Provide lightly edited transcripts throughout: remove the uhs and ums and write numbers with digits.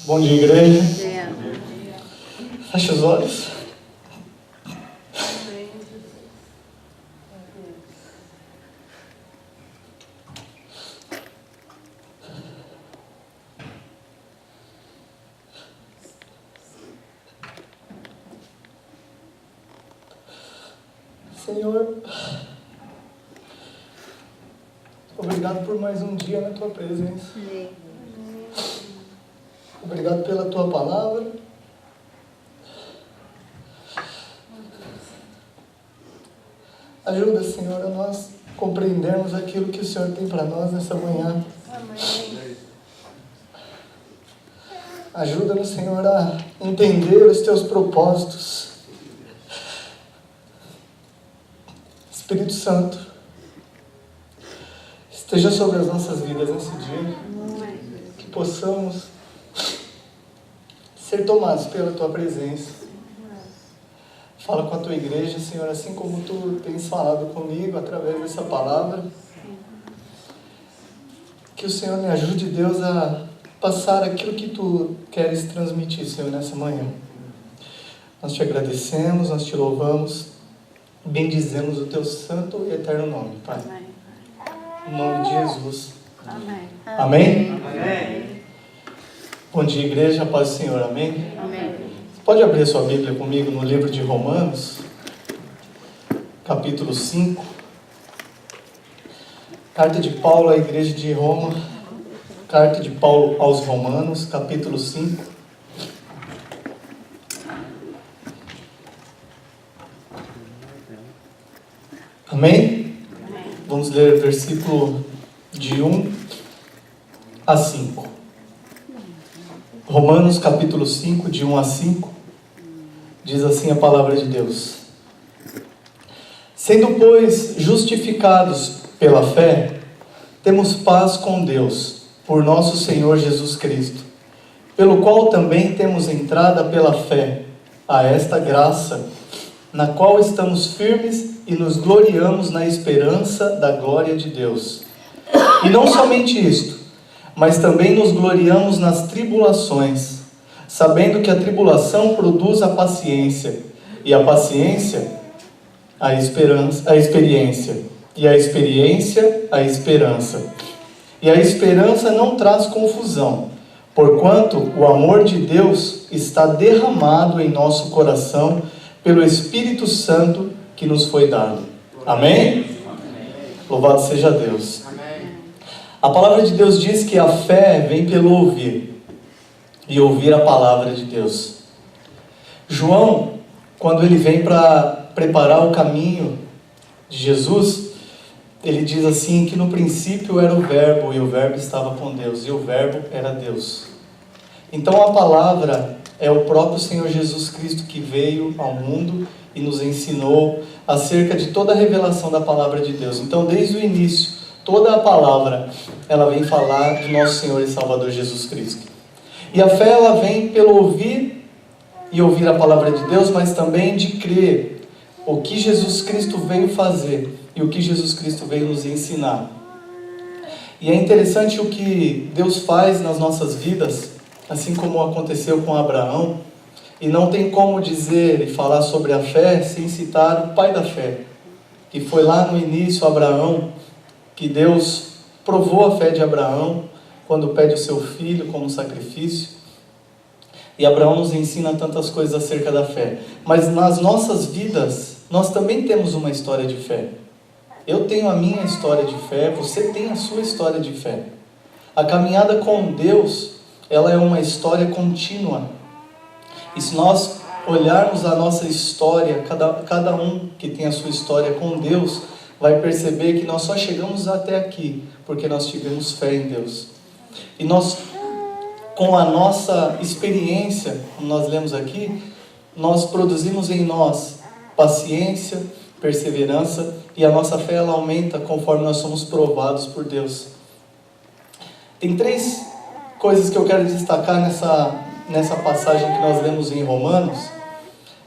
Bom dia, igreja. Feche os olhos. Senhor, obrigado por mais um dia na Tua presença. Obrigado pela Tua palavra. Ajuda, Senhor, a nós compreendermos aquilo que o Senhor tem para nós nessa manhã. Ajuda-nos, Senhor, a entender os Teus propósitos. Espírito Santo, esteja sobre as nossas vidas nesse dia, que possamos ser tomados pela Tua presença. Fala com a Tua igreja, Senhor, assim como Tu tens falado comigo através dessa palavra. Que o Senhor me ajude, Deus, a passar aquilo que Tu queres transmitir, Senhor, nessa manhã. Nós Te agradecemos, nós Te louvamos, bendizemos o Teu santo e eterno nome, Pai. Amém. Em nome de Jesus. Amém. Amém? Amém. Bom dia, igreja, paz do Senhor, amém? Amém. Você pode abrir a sua Bíblia comigo no livro de Romanos, capítulo 5. Carta de Paulo à igreja de Roma, carta de Paulo aos Romanos, capítulo 5. Amém? Vamos ler o versículo de 1 a 5. Romanos capítulo 5, de 1 a 5, diz assim a palavra de Deus: Sendo, pois, justificados pela fé, temos paz com Deus, por nosso Senhor Jesus Cristo, pelo qual também temos entrada pela fé a esta graça, na qual estamos firmes e nos gloriamos na esperança da glória de Deus. E não somente isto, mas também nos gloriamos nas tribulações, sabendo que a tribulação produz a paciência, e a paciência, a experiência, e a experiência, a esperança. E a esperança não traz confusão, porquanto o amor de Deus está derramado em nosso coração pelo Espírito Santo que nos foi dado. Amém? Louvado seja Deus. A palavra de Deus diz que a fé vem pelo ouvir, e ouvir a palavra de Deus. João, quando ele vem para preparar o caminho de Jesus, ele diz assim que no princípio era o Verbo, e o Verbo estava com Deus, e o Verbo era Deus. Então a palavra é o próprio Senhor Jesus Cristo que veio ao mundo e nos ensinou acerca de toda a revelação da palavra de Deus. Então, desde o início, toda a palavra, ela vem falar de nosso Senhor e Salvador Jesus Cristo. E a fé, ela vem pelo ouvir e ouvir a palavra de Deus, mas também de crer o que Jesus Cristo veio fazer e o que Jesus Cristo veio nos ensinar. E é interessante o que Deus faz nas nossas vidas, assim como aconteceu com Abraão. E não tem como dizer e falar sobre a fé sem citar o pai da fé, que foi lá no início, Abraão, que Deus provou a fé de Abraão quando pede o seu filho como sacrifício. E Abraão nos ensina tantas coisas acerca da fé. Mas nas nossas vidas, nós também temos uma história de fé. Eu tenho a minha história de fé, você tem a sua história de fé. A caminhada com Deus, ela é uma história contínua. E se nós olharmos a nossa história, cada um que tem a sua história com Deus, vai perceber que nós só chegamos até aqui porque nós tivemos fé em Deus. E nós, com a nossa experiência, como nós lemos aqui, nós produzimos em nós paciência, perseverança, e a nossa fé, ela aumenta conforme nós somos provados por Deus. Tem 3 coisas que eu quero destacar nessa passagem que nós lemos em Romanos.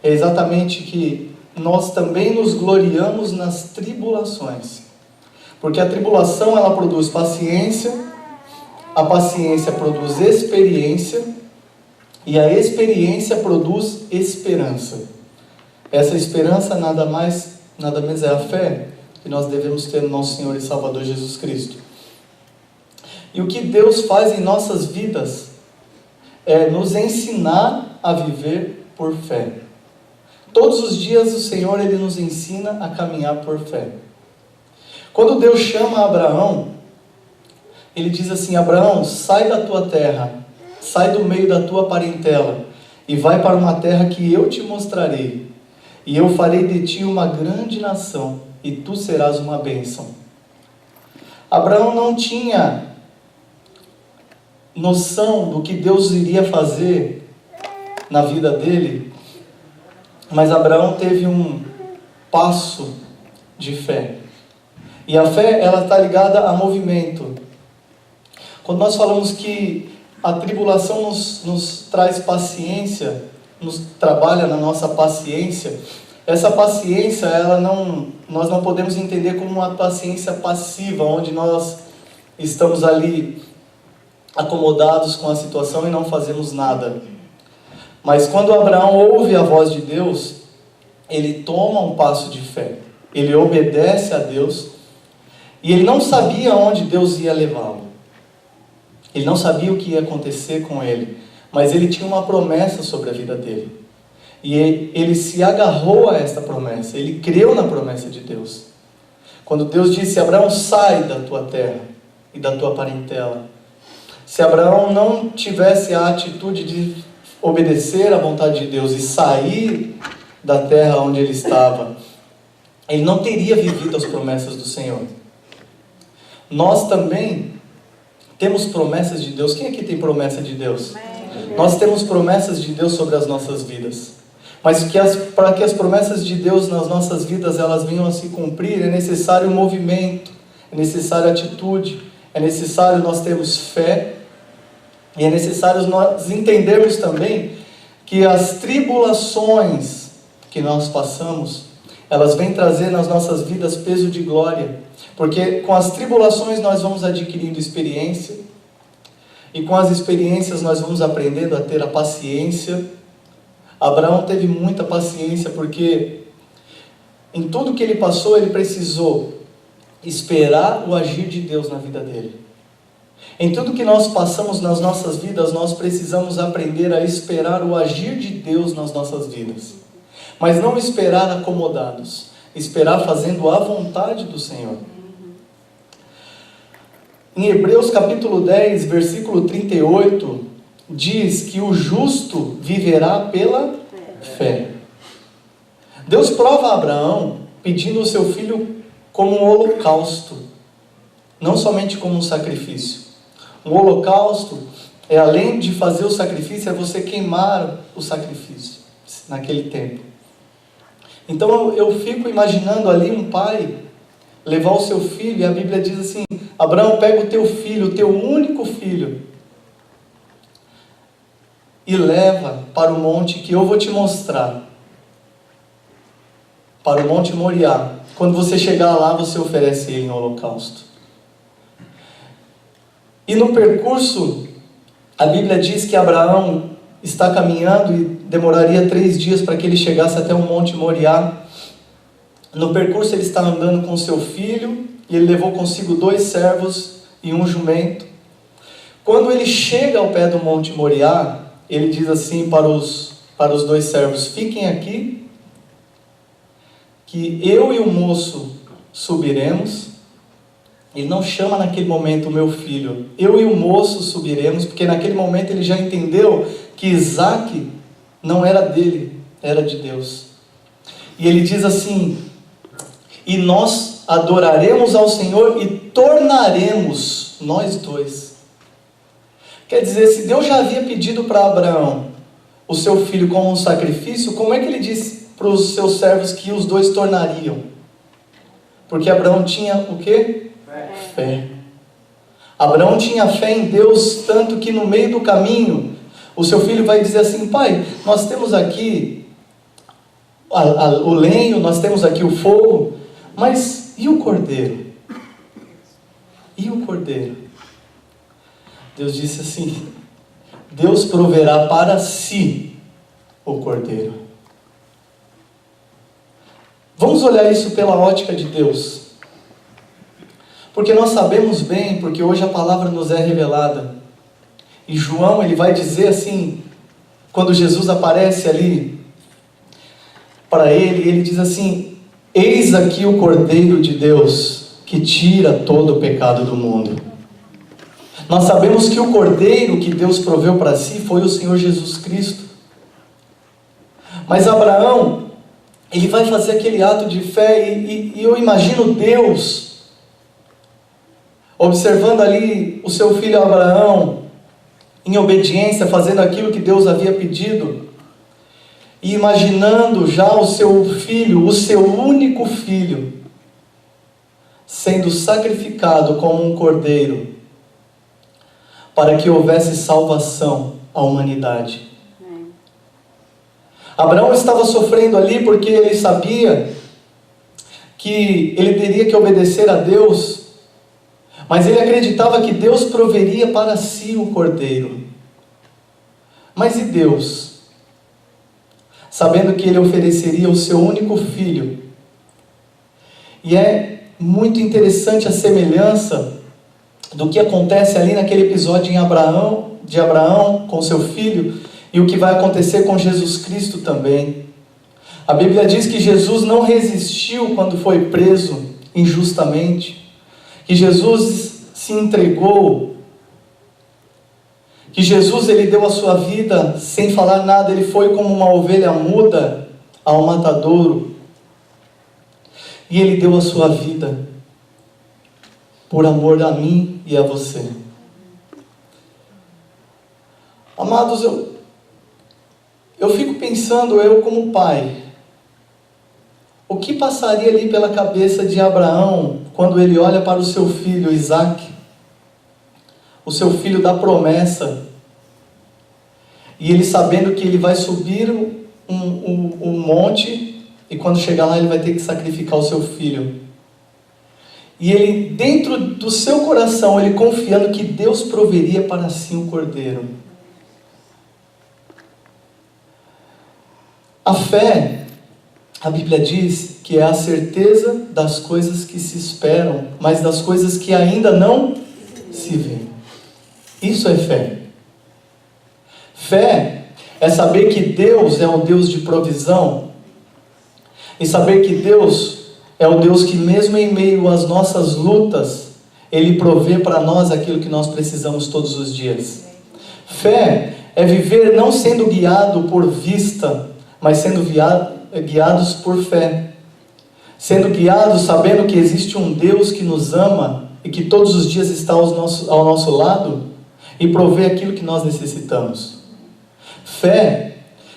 É exatamente que nós também nos gloriamos nas tribulações, porque a tribulação, ela produz paciência, a paciência produz experiência, E a experiência produz esperança. Essa esperança nada menos é a fé que nós devemos ter no nosso Senhor e Salvador Jesus Cristo. E o que Deus faz em nossas vidas é nos ensinar a viver por fé. Todos os dias o Senhor, Ele nos ensina a caminhar por fé. Quando Deus chama Abraão, Ele diz assim: Abraão, sai da tua terra, sai do meio da tua parentela e vai para uma terra que eu te mostrarei. E eu farei de ti uma grande nação e tu serás uma bênção. Abraão não tinha noção do que Deus iria fazer na vida dele, mas Abraão teve um passo de fé. E a fé, ela está ligada a movimento. Quando nós falamos que a tribulação nos traz paciência, nos trabalha na nossa paciência, essa paciência, nós não podemos entender como uma paciência passiva, onde nós estamos ali acomodados com a situação e não fazemos nada. Mas quando Abraão ouve a voz de Deus, ele toma um passo de fé, ele obedece a Deus, e ele não sabia onde Deus ia levá-lo, ele não sabia o que ia acontecer com ele, mas ele tinha uma promessa sobre a vida dele, e ele se agarrou a esta promessa, ele creu na promessa de Deus. Quando Deus disse: Abraão, sai da tua terra e da tua parentela, se Abraão não tivesse a atitude de obedecer à vontade de Deus e sair da terra onde ele estava, ele não teria vivido as promessas do Senhor. Nós também temos promessas de Deus. Quem aqui tem promessa de Deus? Nós temos promessas de Deus sobre as nossas vidas. Mas para que as promessas de Deus nas nossas vidas elas venham a se cumprir, é necessário movimento, é necessário atitude, é necessário nós termos fé, e é necessário nós entendermos também que as tribulações que nós passamos, elas vêm trazer nas nossas vidas peso de glória, porque com as tribulações nós vamos adquirindo experiência, e com as experiências nós vamos aprendendo a ter a paciência. Abraão teve muita paciência, porque em tudo que ele passou, ele precisou esperar o agir de Deus na vida dele. Em tudo que nós passamos nas nossas vidas, nós precisamos aprender a esperar o agir de Deus nas nossas vidas. Mas não esperar acomodados, esperar fazendo a vontade do Senhor. Em Hebreus capítulo 10, versículo 38, diz que o justo viverá pela fé. Deus prova a Abraão pedindo o seu filho como um holocausto, não somente como um sacrifício. Um holocausto é, além de fazer o sacrifício, é você queimar o sacrifício naquele tempo. Então eu fico imaginando ali um pai levar o seu filho, e a Bíblia diz assim: Abraão, pega o teu filho, o teu único filho, e leva para o monte que eu vou te mostrar, para o Monte Moriá. Quando você chegar lá, você oferece ele em holocausto. E no percurso, a Bíblia diz que Abraão está caminhando e demoraria 3 dias para que ele chegasse até o Monte Moriá. No percurso ele está andando com seu filho, e ele levou consigo 2 servos e um jumento. Quando ele chega ao pé do Monte Moriá, ele diz assim para os 2 servos: fiquem aqui, que eu e o moço subiremos. Ele não chama naquele momento o meu filho, eu e o moço subiremos, porque naquele momento ele já entendeu que Isaac não era dele, era de Deus. E ele diz assim: e nós adoraremos ao Senhor e tornaremos nós 2. Quer dizer, se Deus já havia pedido para Abraão o seu filho como um sacrifício, como é que ele disse para os seus servos que os 2 tornariam? Porque Abraão tinha o quê? Fé. Abraão tinha fé em Deus, tanto que no meio do caminho, o seu filho vai dizer assim: pai, nós temos aqui o lenho, nós temos aqui o fogo, mas e o cordeiro? E o cordeiro? Deus disse assim: Deus proverá para si o cordeiro. Vamos olhar isso pela ótica de Deus. Porque nós sabemos bem, porque hoje a palavra nos é revelada. E João, ele vai dizer assim, quando Jesus aparece ali para ele diz assim: eis aqui o Cordeiro de Deus, que tira todo o pecado do mundo. Nós sabemos que o Cordeiro que Deus proveu para si foi o Senhor Jesus Cristo. Mas Abraão, ele vai fazer aquele ato de fé, e eu imagino Deus observando ali o seu filho Abraão, em obediência, fazendo aquilo que Deus havia pedido, e imaginando já o seu filho, o seu único filho, sendo sacrificado como um cordeiro, para que houvesse salvação à humanidade. Abraão estava sofrendo ali porque ele sabia que ele teria que obedecer a Deus, mas ele acreditava que Deus proveria para si o cordeiro. Mas e Deus? Sabendo que ele ofereceria o seu único filho. E é muito interessante a semelhança do que acontece ali naquele episódio de Abraão com seu filho, e o que vai acontecer com Jesus Cristo também. A Bíblia diz que Jesus não resistiu quando foi preso injustamente, que Jesus se entregou, que Jesus ele deu a sua vida sem falar nada, ele foi como uma ovelha muda ao matadouro, e ele deu a sua vida por amor a mim e a você. Amados, eu fico pensando, eu como pai, o que passaria ali pela cabeça de Abraão quando ele olha para o seu filho Isaac, o seu filho da promessa, e ele sabendo que ele vai subir um monte, e quando chegar lá ele vai ter que sacrificar o seu filho. E ele, dentro do seu coração, ele confiando que Deus proveria para si um cordeiro. A fé, a Bíblia diz que é a certeza das coisas que se esperam, mas das coisas que ainda não se veem. Isso é fé. Fé é saber que Deus é o Deus de provisão, e saber que Deus é o Deus que mesmo em meio às nossas lutas, Ele provê para nós aquilo que nós precisamos todos os dias. Fé é viver não sendo guiado por vista, mas sendo guiados por fé. Sendo guiados sabendo que existe um Deus que nos ama e que todos os dias está ao nosso lado e provê aquilo que nós necessitamos. Fé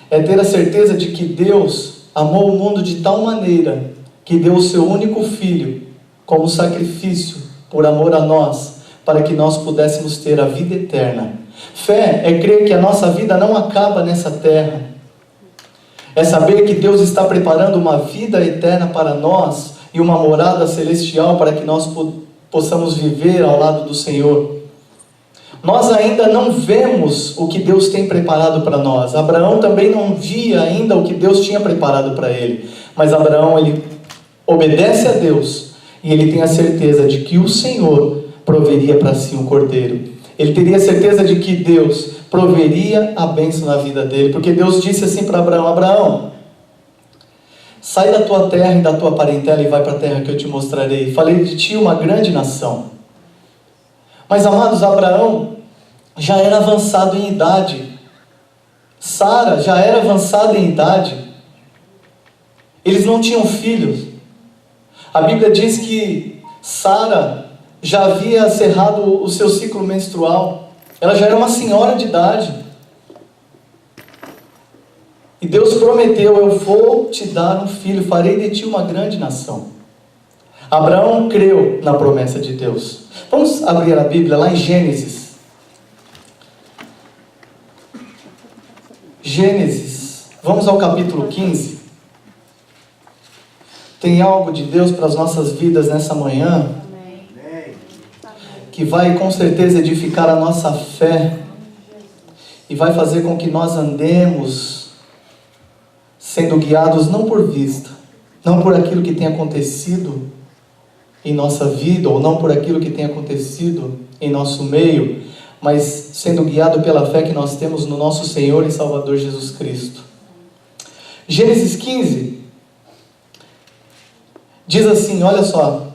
é ter a certeza de que Deus amou o mundo de tal maneira que deu o seu único filho como sacrifício por amor a nós, para que nós pudéssemos ter a vida eterna. Fé é crer que a nossa vida não acaba nessa terra. É saber que Deus está preparando uma vida eterna para nós e uma morada celestial para que nós possamos viver ao lado do Senhor. Nós ainda não vemos o que Deus tem preparado para nós. Abraão também não via ainda o que Deus tinha preparado para ele. Mas Abraão, ele obedece a Deus e ele tem a certeza de que o Senhor proveria para si um cordeiro. Ele teria certeza de que Deus proveria a bênção na vida dele, porque Deus disse assim para Abraão: Abraão, sai da tua terra e da tua parentela e vai para a terra que eu te mostrarei. Falei de ti uma grande nação. Mas, amados, Abraão já era avançado em idade. Sara já era avançada em idade. Eles não tinham filhos. A Bíblia diz que Sara já havia cerrado o seu ciclo menstrual. Ela já era uma senhora de idade. E Deus prometeu: eu vou te dar um filho, farei de ti uma grande nação. Abraão creu na promessa de Deus. Vamos abrir a Bíblia lá em Gênesis. Gênesis. Vamos ao capítulo 15. Tem algo de Deus para as nossas vidas nessa manhã, que vai com certeza edificar a nossa fé e vai fazer com que nós andemos sendo guiados não por vista, não por aquilo que tem acontecido em nossa vida, ou não por aquilo que tem acontecido em nosso meio, mas sendo guiado pela fé que nós temos no nosso Senhor e Salvador Jesus Cristo. Gênesis 15 diz assim, olha só: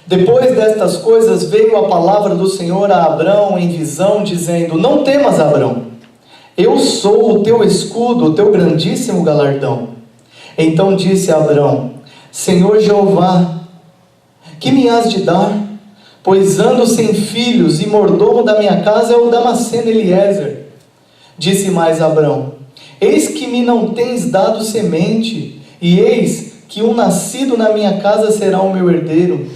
depois destas coisas veio a palavra do Senhor a Abrão em visão, dizendo: não temas, Abrão, eu sou o teu escudo, o teu grandíssimo galardão. Então disse Abrão: Senhor Jeová, que me has de dar? Pois ando sem filhos, e mordomo da minha casa é o Damasceno Eliezer. Disse mais Abrão: eis que me não tens dado semente, e eis que um nascido na minha casa será o meu herdeiro.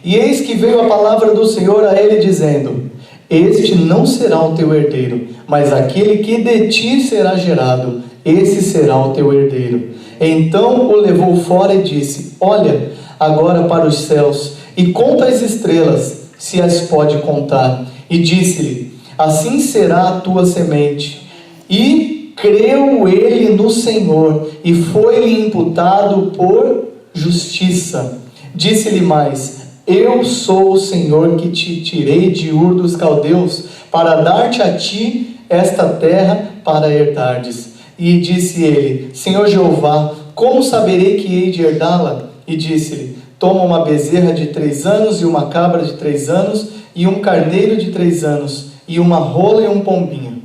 E eis que veio a palavra do Senhor a ele, dizendo: este não será o teu herdeiro, mas aquele que de ti será gerado, esse será o teu herdeiro. Então o levou fora e disse: olha agora para os céus, e conta as estrelas, se as pode contar. E disse-lhe: assim será a tua semente. E creu ele no Senhor, e foi-lhe imputado por justiça. Disse-lhe mais: eu sou o Senhor que te tirei de Ur dos Caldeus, para dar-te a ti esta terra para herdardes. E disse ele: Senhor Jeová, como saberei que hei de herdá-la? E disse-lhe: toma uma bezerra de 3 anos, e uma cabra de 3 anos, e um carneiro de 3 anos, e uma rola e um pombinho.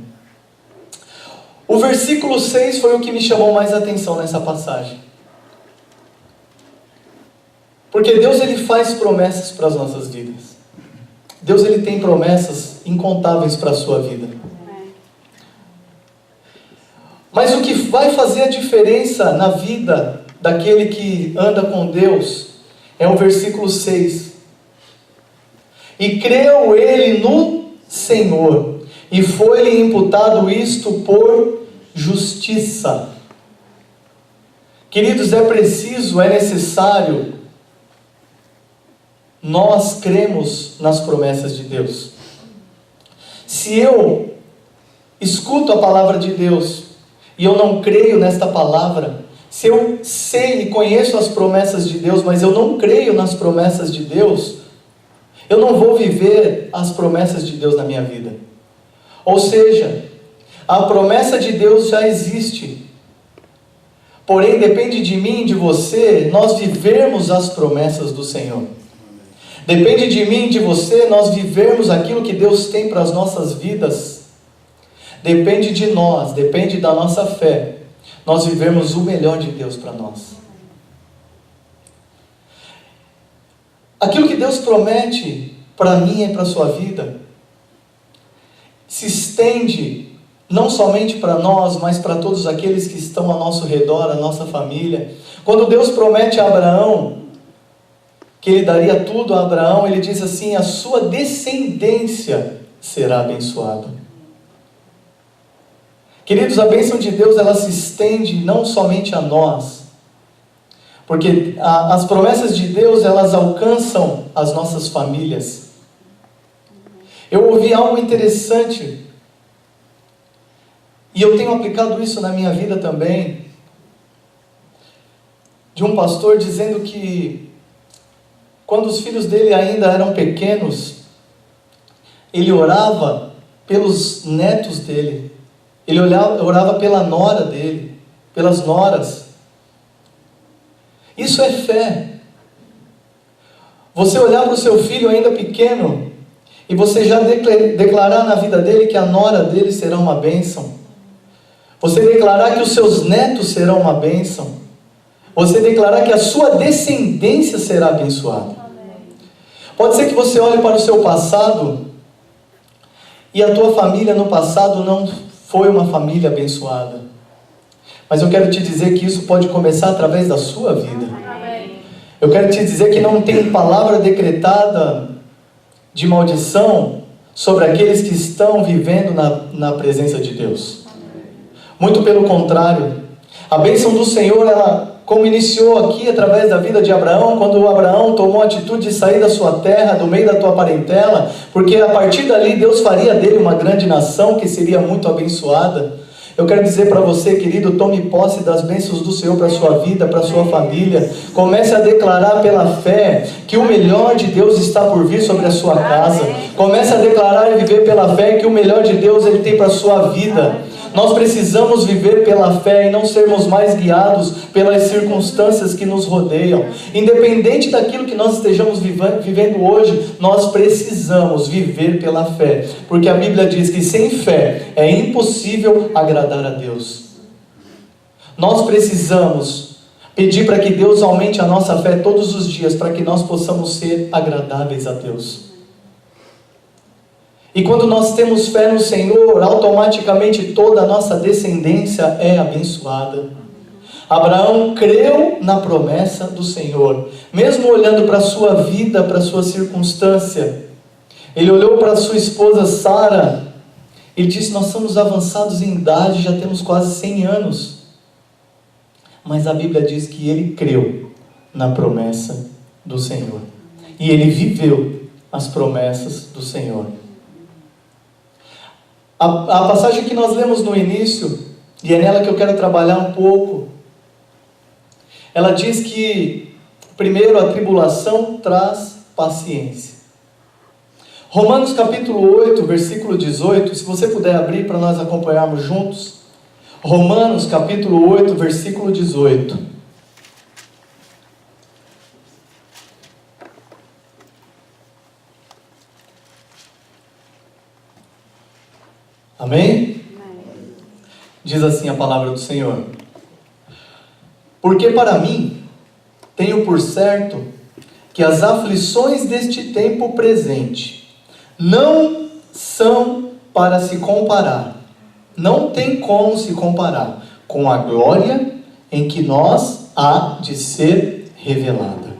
O versículo 6 foi o que me chamou mais a atenção nessa passagem. Porque Deus, ele faz promessas para as nossas vidas. Deus, ele tem promessas incontáveis para a sua vida. Mas o que vai fazer a diferença na vida daquele que anda com Deus é o versículo 6. E creu ele no Senhor, e foi-lhe imputado isto por justiça. Queridos, é necessário nós cremos nas promessas de Deus. Se eu escuto a palavra de Deus e eu não creio nesta palavra, se eu sei e conheço as promessas de Deus, mas eu não creio nas promessas de Deus, eu não vou viver as promessas de Deus na minha vida. Ou seja, a promessa de Deus já existe, porém depende de mim e de você nós vivermos as promessas do Senhor. Depende de mim e de você nós vivermos aquilo que Deus tem para as nossas vidas. Depende de nós, depende da nossa fé, nós vivemos o melhor de Deus para nós. Aquilo que Deus promete para mim e para a sua vida se estende não somente para nós, mas para todos aqueles que estão ao nosso redor, a nossa família. Quando Deus promete a Abraão que Ele daria tudo a Abraão, Ele diz assim: a sua descendência será abençoada. Queridos, a bênção de Deus, ela se estende não somente a nós, porque as promessas de Deus, elas alcançam as nossas famílias. Eu ouvi algo interessante, e eu tenho aplicado isso na minha vida também, de um pastor dizendo que quando os filhos dele ainda eram pequenos, ele orava pelos netos dele, ele orava pela nora dele, pelas noras. Isso é fé. Você olhar para o seu filho ainda pequeno, e você já declarar na vida dele que a nora dele será uma bênção. Você declarar que os seus netos serão uma bênção. Você declarar que a sua descendência será abençoada. Pode ser que você olhe para o seu passado e a tua família no passado não foi uma família abençoada. Mas eu quero te dizer que isso pode começar através da sua vida. Eu quero te dizer que não tem palavra decretada de maldição sobre aqueles que estão vivendo na presença de Deus. Muito pelo contrário, a bênção do Senhor, ela como iniciou aqui através da vida de Abraão, quando Abraão tomou a atitude de sair da sua terra, do meio da tua parentela, porque a partir dali Deus faria dele uma grande nação que seria muito abençoada. Eu quero dizer para você, querido, tome posse das bênçãos do Senhor para a sua vida, para a sua família. Comece a declarar pela fé que o melhor de Deus está por vir sobre a sua casa. Comece a declarar e viver pela fé que o melhor de Deus Ele tem para a sua vida. Nós precisamos viver pela fé e não sermos mais guiados pelas circunstâncias que nos rodeiam. Independente daquilo que nós estejamos vivendo hoje, nós precisamos viver pela fé. Porque a Bíblia diz que sem fé é impossível agradar a Deus. Nós precisamos pedir para que Deus aumente a nossa fé todos os dias, para que nós possamos ser agradáveis a Deus. E quando nós temos fé no Senhor, automaticamente toda a nossa descendência é abençoada. Abraão creu na promessa do Senhor, mesmo olhando para a sua vida, para a sua circunstância. Ele olhou para a sua esposa Sara e disse: nós somos avançados em idade, já temos quase 100 anos. Mas a Bíblia diz que ele creu na promessa do Senhor. E ele viveu as promessas do Senhor. A passagem que nós lemos no início, e é nela que eu quero trabalhar um pouco, ela diz que, primeiro, a tribulação traz paciência. Romanos capítulo 8, versículo 18, se você puder abrir para nós acompanharmos juntos. Romanos capítulo 8, versículo 18. Amém? Diz assim a palavra do Senhor: porque para mim, tenho por certo que as aflições deste tempo presente não são para se comparar, não tem como se comparar com a glória em que nós há de ser revelada.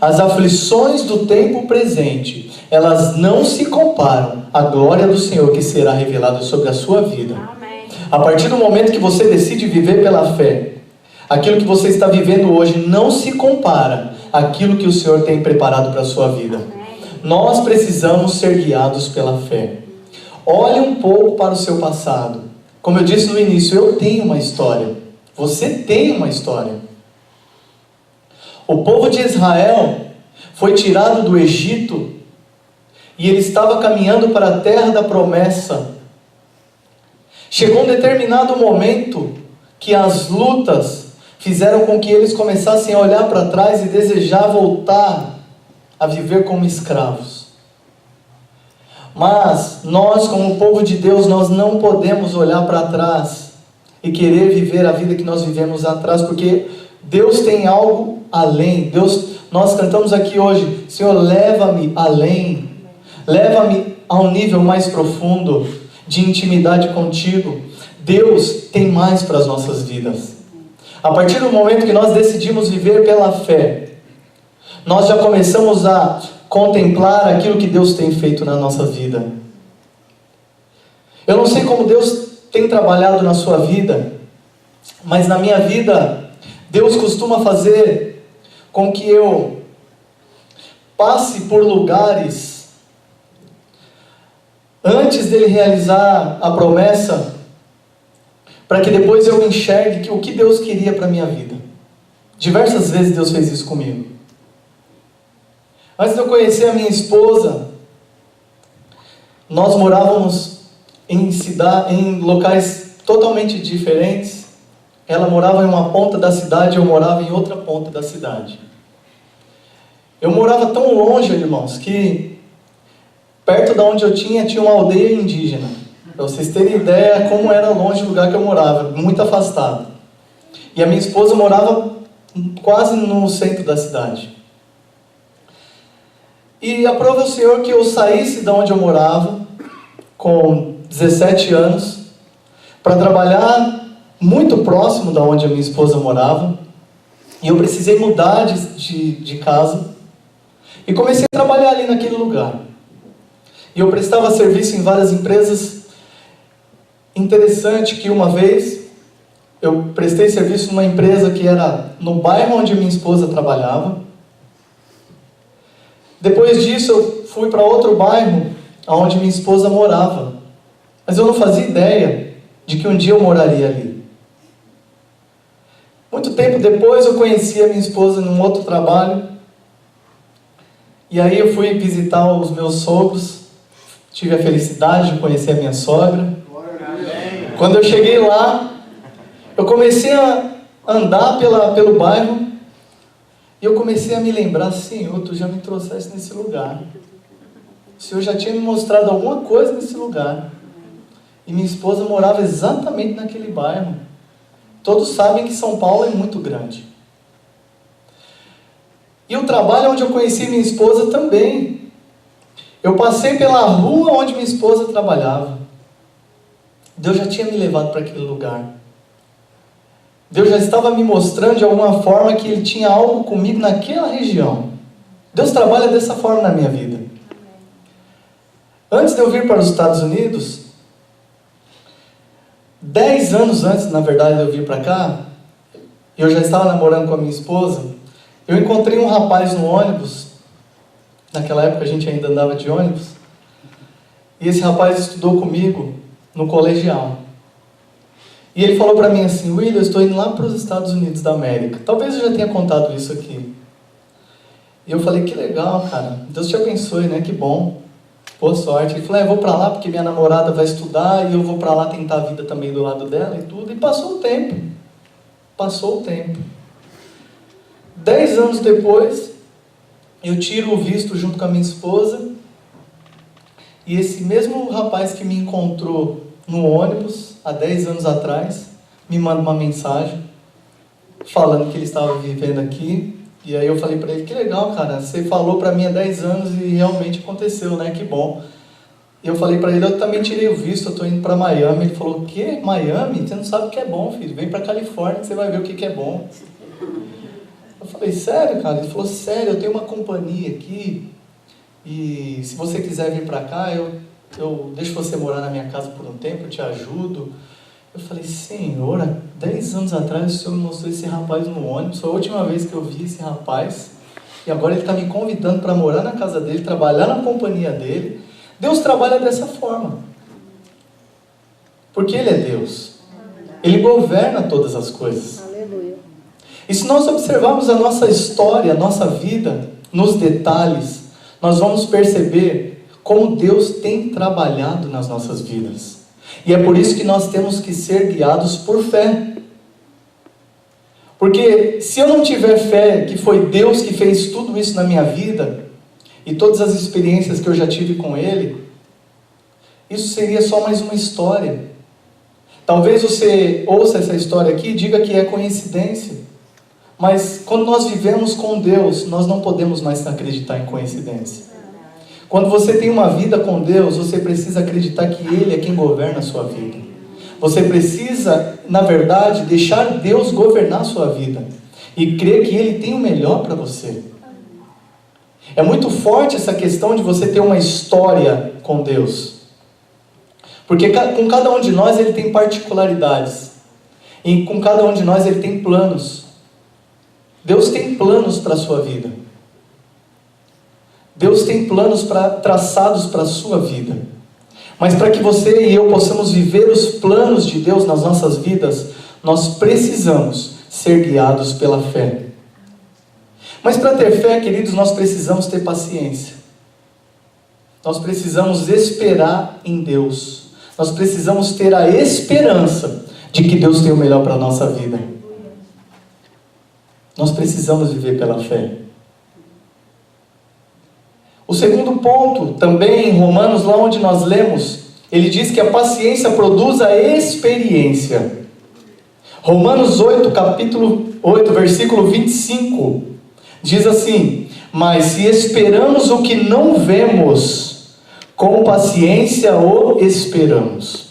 As aflições do tempo presente, elas não se comparam à glória do Senhor que será revelada sobre a sua vida. Amém. A partir do momento que você decide viver pela fé, aquilo que você está vivendo hoje não se compara àquilo que o Senhor tem preparado para a sua vida. Amém. Nós precisamos ser guiados pela fé. Olhe um pouco para o seu passado. Como eu disse no início, eu tenho uma história. Você tem uma história. O povo de Israel foi tirado do Egito e ele estava caminhando para a terra da promessa. Chegou um determinado momento que as lutas fizeram com que eles começassem a olhar para trás e desejar voltar a viver como escravos. Mas nós, como povo de Deus, nós não podemos olhar para trás e querer viver a vida que nós vivemos atrás, porque Deus tem algo além. Nós cantamos aqui hoje: Senhor, leva-me além, leva-me a um nível mais profundo de intimidade contigo. Deus tem mais para as nossas vidas. A partir do momento que nós decidimos viver pela fé, nós já começamos a contemplar aquilo que Deus tem feito na nossa vida. Eu não sei como Deus tem trabalhado na sua vida, mas na minha vida, Deus costuma fazer com que eu passe por lugares antes dele realizar a promessa, para que depois eu enxergue o que Deus queria para a minha vida. Diversas vezes Deus fez isso comigo. Antes de eu conhecer a minha esposa, nós morávamos em locais totalmente diferentes. Ela morava em uma ponta da cidade, eu morava em outra ponta da cidade. Eu morava tão longe, irmãos, que perto de onde eu tinha uma aldeia indígena. Para vocês terem ideia como era longe o lugar que eu morava, muito afastado. E a minha esposa morava quase no centro da cidade. E aprove o Senhor que eu saísse de onde eu morava, com 17 anos, para trabalhar muito próximo da onde a minha esposa morava. E eu precisei mudar de casa. E comecei a trabalhar ali naquele lugar. E eu prestava serviço em várias empresas. Interessante que uma vez, Eu prestei serviço numa empresa que era no bairro onde minha esposa trabalhava. Depois disso, eu fui para outro bairro onde minha esposa morava. Mas eu não fazia ideia de que um dia eu moraria ali. Muito tempo depois, eu conheci a minha esposa num outro trabalho. E aí eu fui visitar os meus sogros. Tive a felicidade de conhecer a minha sogra. Quando eu cheguei lá, eu comecei a andar pelo bairro e eu comecei a me lembrar: Senhor, Tu já me trouxeste nesse lugar. O Senhor já tinha me mostrado alguma coisa nesse lugar. E minha esposa morava exatamente naquele bairro. Todos sabem que São Paulo é muito grande. E o trabalho onde eu conheci minha esposa também. Eu passei pela rua onde minha esposa trabalhava. Deus já tinha me levado para aquele lugar. Deus já estava me mostrando de alguma forma que Ele tinha algo comigo naquela região. Deus trabalha dessa forma na minha vida. Antes de eu vir para os Estados Unidos, 10 anos antes, na verdade, de eu vir para cá, eu já estava namorando com a minha esposa. Eu encontrei um rapaz no ônibus. Naquela época a gente ainda andava de ônibus. E esse rapaz estudou comigo no colegial. E ele falou para mim assim: William, eu estou indo lá para os Estados Unidos da América. Talvez eu já tenha contado isso aqui. E eu falei: que legal, cara. Deus te abençoe, né? Que bom. Boa sorte. Ele falou: eu vou para lá porque minha namorada vai estudar e eu vou para lá tentar a vida também do lado dela e tudo. E passou o tempo. Passou o tempo. 10 anos depois, eu tiro o visto junto com a minha esposa. E esse mesmo rapaz que me encontrou no ônibus, há 10 anos atrás, me manda uma mensagem falando que ele estava vivendo aqui. E aí eu falei para ele: que legal, cara, você falou para mim há 10 anos e realmente aconteceu, né? Que bom. E eu falei para ele: eu também tirei o visto, eu estou indo para Miami. Ele falou: o quê? Miami? Você não sabe o que é bom, filho. Vem para Califórnia que você vai ver o que é bom. Eu falei: sério, cara? Ele falou: sério, eu tenho uma companhia aqui e se você quiser vir para cá, eu deixo você morar na minha casa por um tempo, eu te ajudo. Eu falei: Senhor, há 10 anos atrás o Senhor me mostrou esse rapaz no ônibus, foi a última vez que eu vi esse rapaz, e agora ele está me convidando para morar na casa dele, trabalhar na companhia dele. Deus trabalha dessa forma, porque Ele é Deus, Ele governa todas as coisas. Aleluia. E se nós observarmos a nossa história, a nossa vida, nos detalhes, nós vamos perceber como Deus tem trabalhado nas nossas vidas. E é por isso que nós temos que ser guiados por fé. Porque se eu não tiver fé que foi Deus que fez tudo isso na minha vida, e todas as experiências que eu já tive com Ele, isso seria só mais uma história. Talvez você ouça essa história aqui e diga que é coincidência. Mas quando nós vivemos com Deus, nós não podemos mais acreditar em coincidência. Quando você tem uma vida com Deus, você precisa acreditar que Ele é quem governa a sua vida. Você precisa, na verdade, deixar Deus governar a sua vida. E crer que Ele tem o melhor para você. É muito forte essa questão de você ter uma história com Deus. Porque com cada um de nós Ele tem particularidades. E com cada um de nós Ele tem planos. Deus tem planos para a sua vida. Deus tem planos traçados para a sua vida. Mas para que você e eu possamos viver os planos de Deus nas nossas vidas, nós precisamos ser guiados pela fé. Mas para ter fé, queridos, nós precisamos ter paciência. Nós precisamos esperar em Deus. Nós precisamos ter a esperança de que Deus tem o melhor para a nossa vida. Nós precisamos viver pela fé. O segundo ponto, também em Romanos, lá onde nós lemos, ele diz que a paciência produz a experiência. Romanos 8, capítulo 8, versículo 25, diz assim: mas se esperamos o que não vemos, com paciência o esperamos.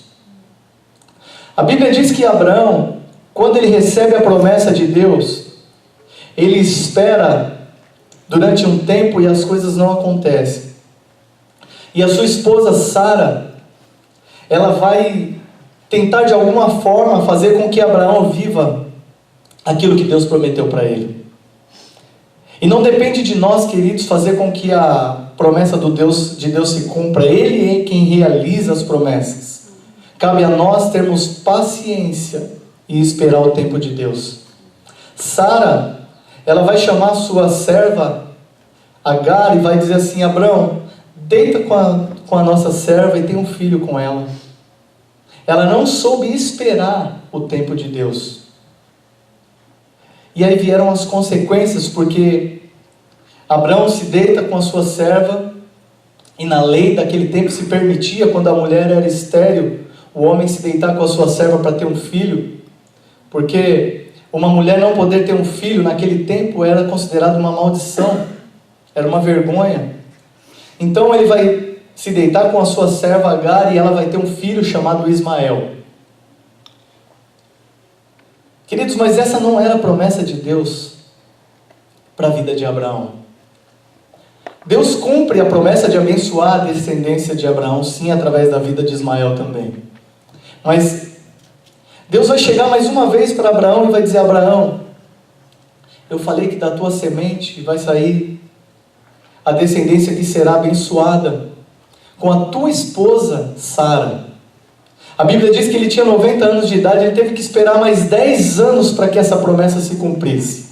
A Bíblia diz que Abraão, quando ele recebe a promessa de Deus, ele espera durante um tempo e as coisas não acontecem. E a sua esposa Sara, ela vai tentar de alguma forma fazer com que Abraão viva aquilo que Deus prometeu para ele. E não depende de nós, queridos, fazer com que a promessa de Deus se cumpra. Ele é quem realiza as promessas. Cabe a nós termos paciência e esperar o tempo de Deus. Sara, ela vai chamar sua serva Agar e vai dizer assim: Abraão, deita com a nossa serva e tem um filho com ela. Ela não soube esperar o tempo de Deus. E aí vieram as consequências, porque Abraão se deita com a sua serva, e na lei daquele tempo se permitia, quando a mulher era estéril, o homem se deitar com a sua serva para ter um filho, porque uma mulher não poder ter um filho naquele tempo era considerado uma maldição, era uma vergonha. Então ele vai se deitar com a sua serva Agar e ela vai ter um filho chamado Ismael. Queridos, mas essa não era a promessa de Deus para a vida de Abraão. Deus cumpre a promessa de abençoar a descendência de Abraão, sim, através da vida de Ismael também. Mas Deus vai chegar mais uma vez para Abraão e vai dizer: Abraão, eu falei que da tua semente vai sair a descendência que será abençoada com a tua esposa Sara. A Bíblia diz que ele tinha 90 anos de idade, ele teve que esperar mais 10 anos para que essa promessa se cumprisse.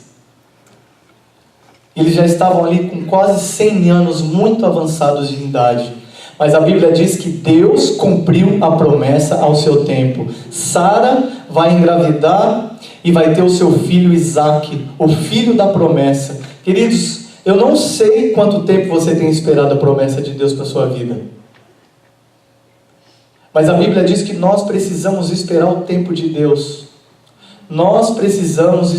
Eles já estavam ali com quase 100 anos, muito avançados de idade. Mas a Bíblia diz que Deus cumpriu a promessa ao seu tempo. Sara vai engravidar e vai ter o seu filho Isaque, o filho da promessa. Queridos, eu não sei quanto tempo você tem esperado a promessa de Deus para a sua vida. Mas a Bíblia diz que nós precisamos esperar o tempo de Deus. Nós precisamos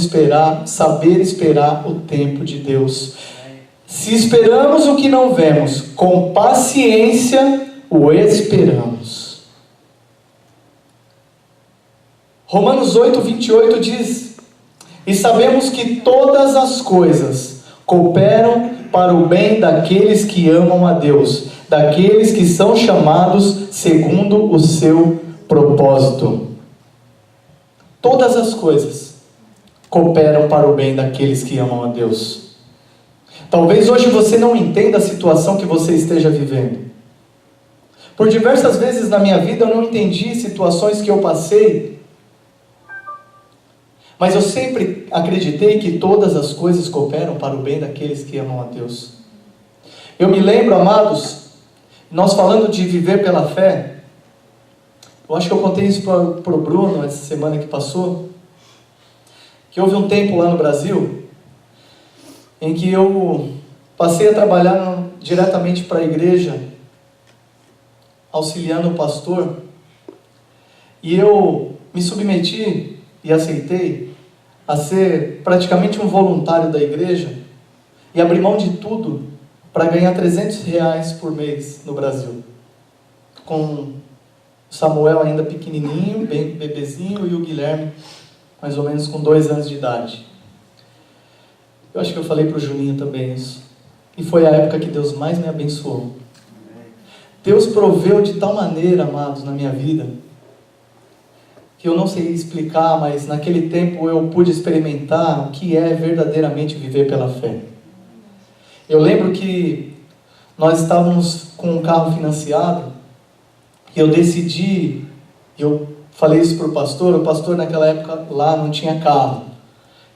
saber esperar o tempo de Deus. Se esperamos o que não vemos, com paciência o esperamos. Romanos 8:28 diz: e sabemos que todas as coisas cooperam para o bem daqueles que amam a Deus, daqueles que são chamados segundo o seu propósito. Todas as coisas cooperam para o bem daqueles que amam a Deus. Talvez hoje você não entenda a situação que você esteja vivendo. Por diversas vezes na minha vida eu não entendi situações que eu passei, mas eu sempre acreditei que todas as coisas cooperam para o bem daqueles que amam a Deus. Eu me lembro, amados, nós falando de viver pela fé, eu acho que eu contei isso para o Bruno essa semana que passou, que houve um tempo lá no Brasil em que eu passei a trabalhar diretamente para a igreja, auxiliando o pastor, e eu me submeti e aceitei a ser praticamente um voluntário da igreja e abrir mão de tudo para ganhar R$300 por mês no Brasil, com o Samuel ainda pequenininho, bem bebezinho, e o Guilherme mais ou menos com 2 anos de idade. Eu acho que eu falei para o Juninho também isso. E foi a época que Deus mais me abençoou. Deus proveu de tal maneira, amados, na minha vida, que eu não sei explicar, mas naquele tempo eu pude experimentar o que é verdadeiramente viver pela fé. Eu lembro que nós estávamos com um carro financiado, e eu decidi, eu falei isso para o pastor naquela época lá não tinha carro.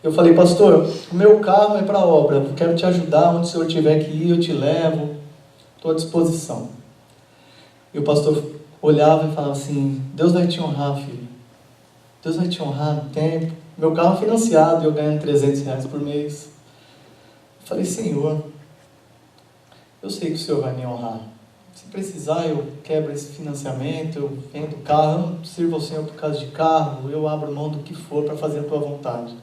Eu falei: pastor, o meu carro é para a obra, eu quero te ajudar, onde o senhor tiver que ir, eu te levo, estou à disposição. E o pastor olhava e falava assim: Deus vai te honrar, filho. Deus vai te honrar no tempo. Meu carro financiado e eu ganhando R$300 por mês. Eu falei: Senhor, eu sei que o Senhor vai me honrar. Se precisar, eu quebro esse financiamento, eu vendo carro, eu não sirvo ao Senhor por causa de carro, eu abro mão do que for para fazer a tua vontade.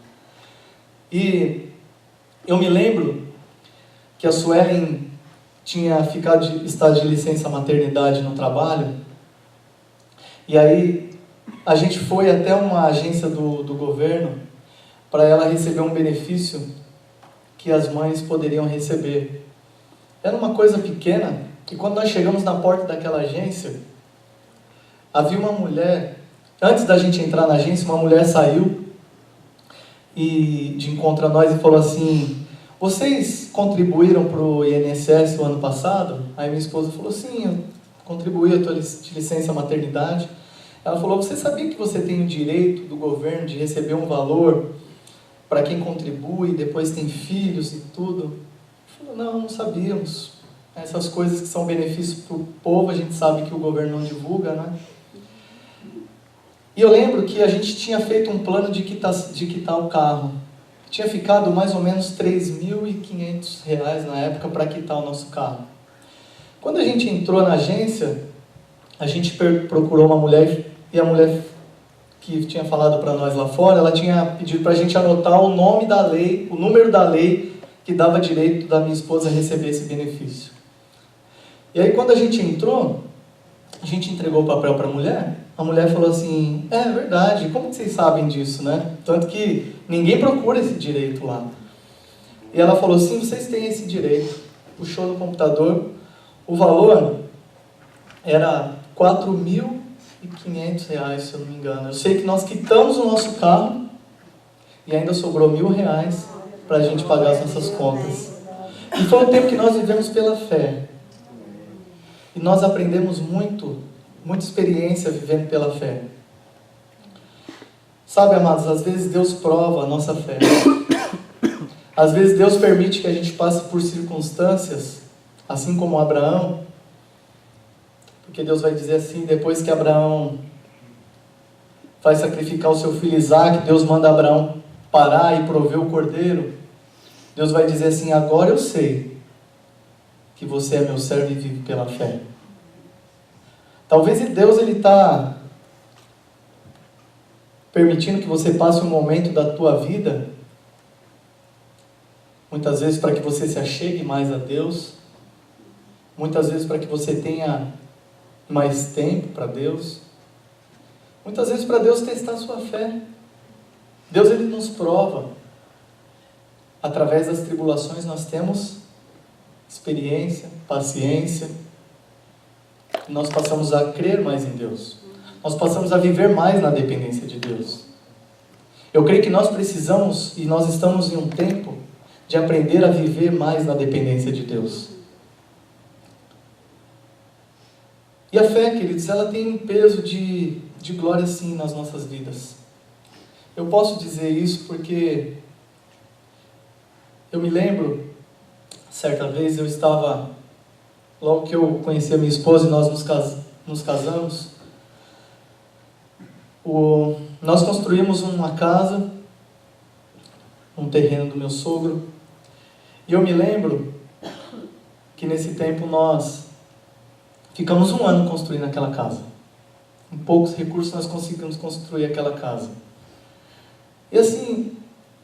E eu me lembro que a Suelen tinha ficado estado de licença maternidade no trabalho, e aí a gente foi até uma agência do governo para ela receber um benefício que as mães poderiam receber. Era uma coisa pequena, e quando nós chegamos na porta daquela agência, havia uma mulher Antes da gente entrar na agência, uma mulher saiu de encontro a nós e falou assim: vocês contribuíram para o INSS o ano passado? Aí minha esposa falou: sim, eu contribuí, eu estou de licença maternidade. Ela falou: você sabia que você tem o direito do governo de receber um valor para quem contribui, depois tem filhos e tudo? Eu falei: não sabíamos. Essas coisas que são benefícios para o povo, a gente sabe que o governo não divulga, né? E eu lembro que a gente tinha feito um plano de quitar o carro. Tinha ficado mais ou menos R$3.500 na época para quitar o nosso carro. Quando a gente entrou na agência, a gente procurou uma mulher, e a mulher que tinha falado para nós lá fora, ela tinha pedido para a gente anotar o nome da lei, o número da lei que dava direito da minha esposa a receber esse benefício. E aí quando a gente entrou, a gente entregou o papel para a mulher falou assim: é verdade, como que vocês sabem disso, né? Tanto que ninguém procura esse direito lá. E ela falou: sim, vocês têm esse direito. Puxou no computador, o valor era R$4.500, se eu não me engano. Eu sei que nós quitamos o nosso carro e ainda sobrou R$1.000 para a gente pagar as nossas contas. E foi um tempo que nós vivemos pela fé. E nós aprendemos muita experiência vivendo pela fé. Sabe, amados, às vezes Deus prova a nossa fé. Às vezes Deus permite que a gente passe por circunstâncias, assim como Abraão, porque Deus vai dizer assim, depois que Abraão vai sacrificar o seu filho Isaque, Deus manda Abraão parar e prover o cordeiro. Deus vai dizer assim: agora eu sei que você é meu servo e vive pela fé. Talvez Deus está permitindo que você passe um momento da tua vida, muitas vezes para que você se achegue mais a Deus, muitas vezes para que você tenha mais tempo para Deus, muitas vezes para Deus testar a sua fé. Deus, Ele nos prova. Através das tribulações nós temos experiência, paciência, nós passamos a crer mais em Deus, nós passamos a viver mais na dependência de Deus. Eu creio que nós precisamos, e nós estamos em um tempo de aprender a viver mais na dependência de Deus. E a fé, queridos, ela tem um peso de glória sim nas nossas vidas. Eu posso dizer isso porque eu me lembro, certa vez eu estava, logo que eu conheci a minha esposa e nós nos casamos, nós construímos uma casa, um terreno do meu sogro, e eu me lembro que nesse tempo nós ficamos 1 ano construindo aquela casa. Com poucos recursos nós conseguimos construir aquela casa. E assim,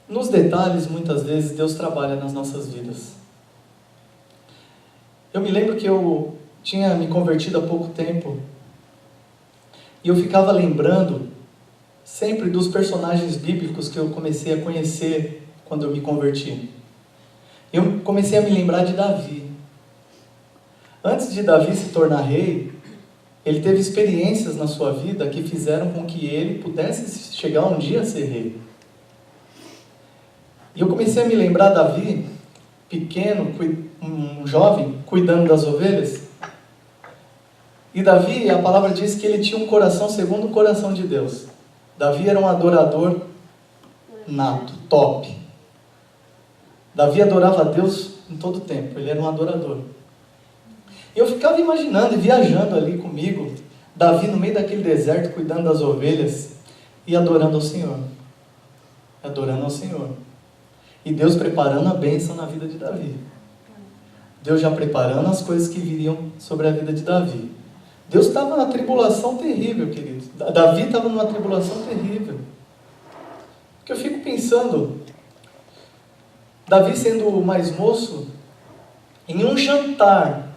nos detalhes, muitas vezes, Deus trabalha nas nossas vidas. Eu me lembro que eu tinha me convertido há pouco tempo, e eu ficava lembrando sempre dos personagens bíblicos que eu comecei a conhecer quando eu me converti. Eu comecei a me lembrar de Davi. Antes de Davi se tornar rei, ele teve experiências na sua vida que fizeram com que ele pudesse chegar um dia a ser rei. E eu comecei a me lembrar Davi, pequeno, um jovem, cuidando das ovelhas. E Davi, a palavra diz que ele tinha um coração segundo o coração de Deus. Davi era um adorador nato, top. Davi adorava a Deus em todo o tempo, ele era um adorador. E eu ficava imaginando e viajando ali comigo, Davi no meio daquele deserto, cuidando das ovelhas e adorando ao Senhor. Adorando ao Senhor. E Deus preparando a bênção na vida de Davi. Deus já preparando as coisas que viriam sobre a vida de Davi. Deus estava numa tribulação terrível, queridos. Davi estava numa tribulação terrível. Porque eu fico pensando, Davi sendo o mais moço, em um jantar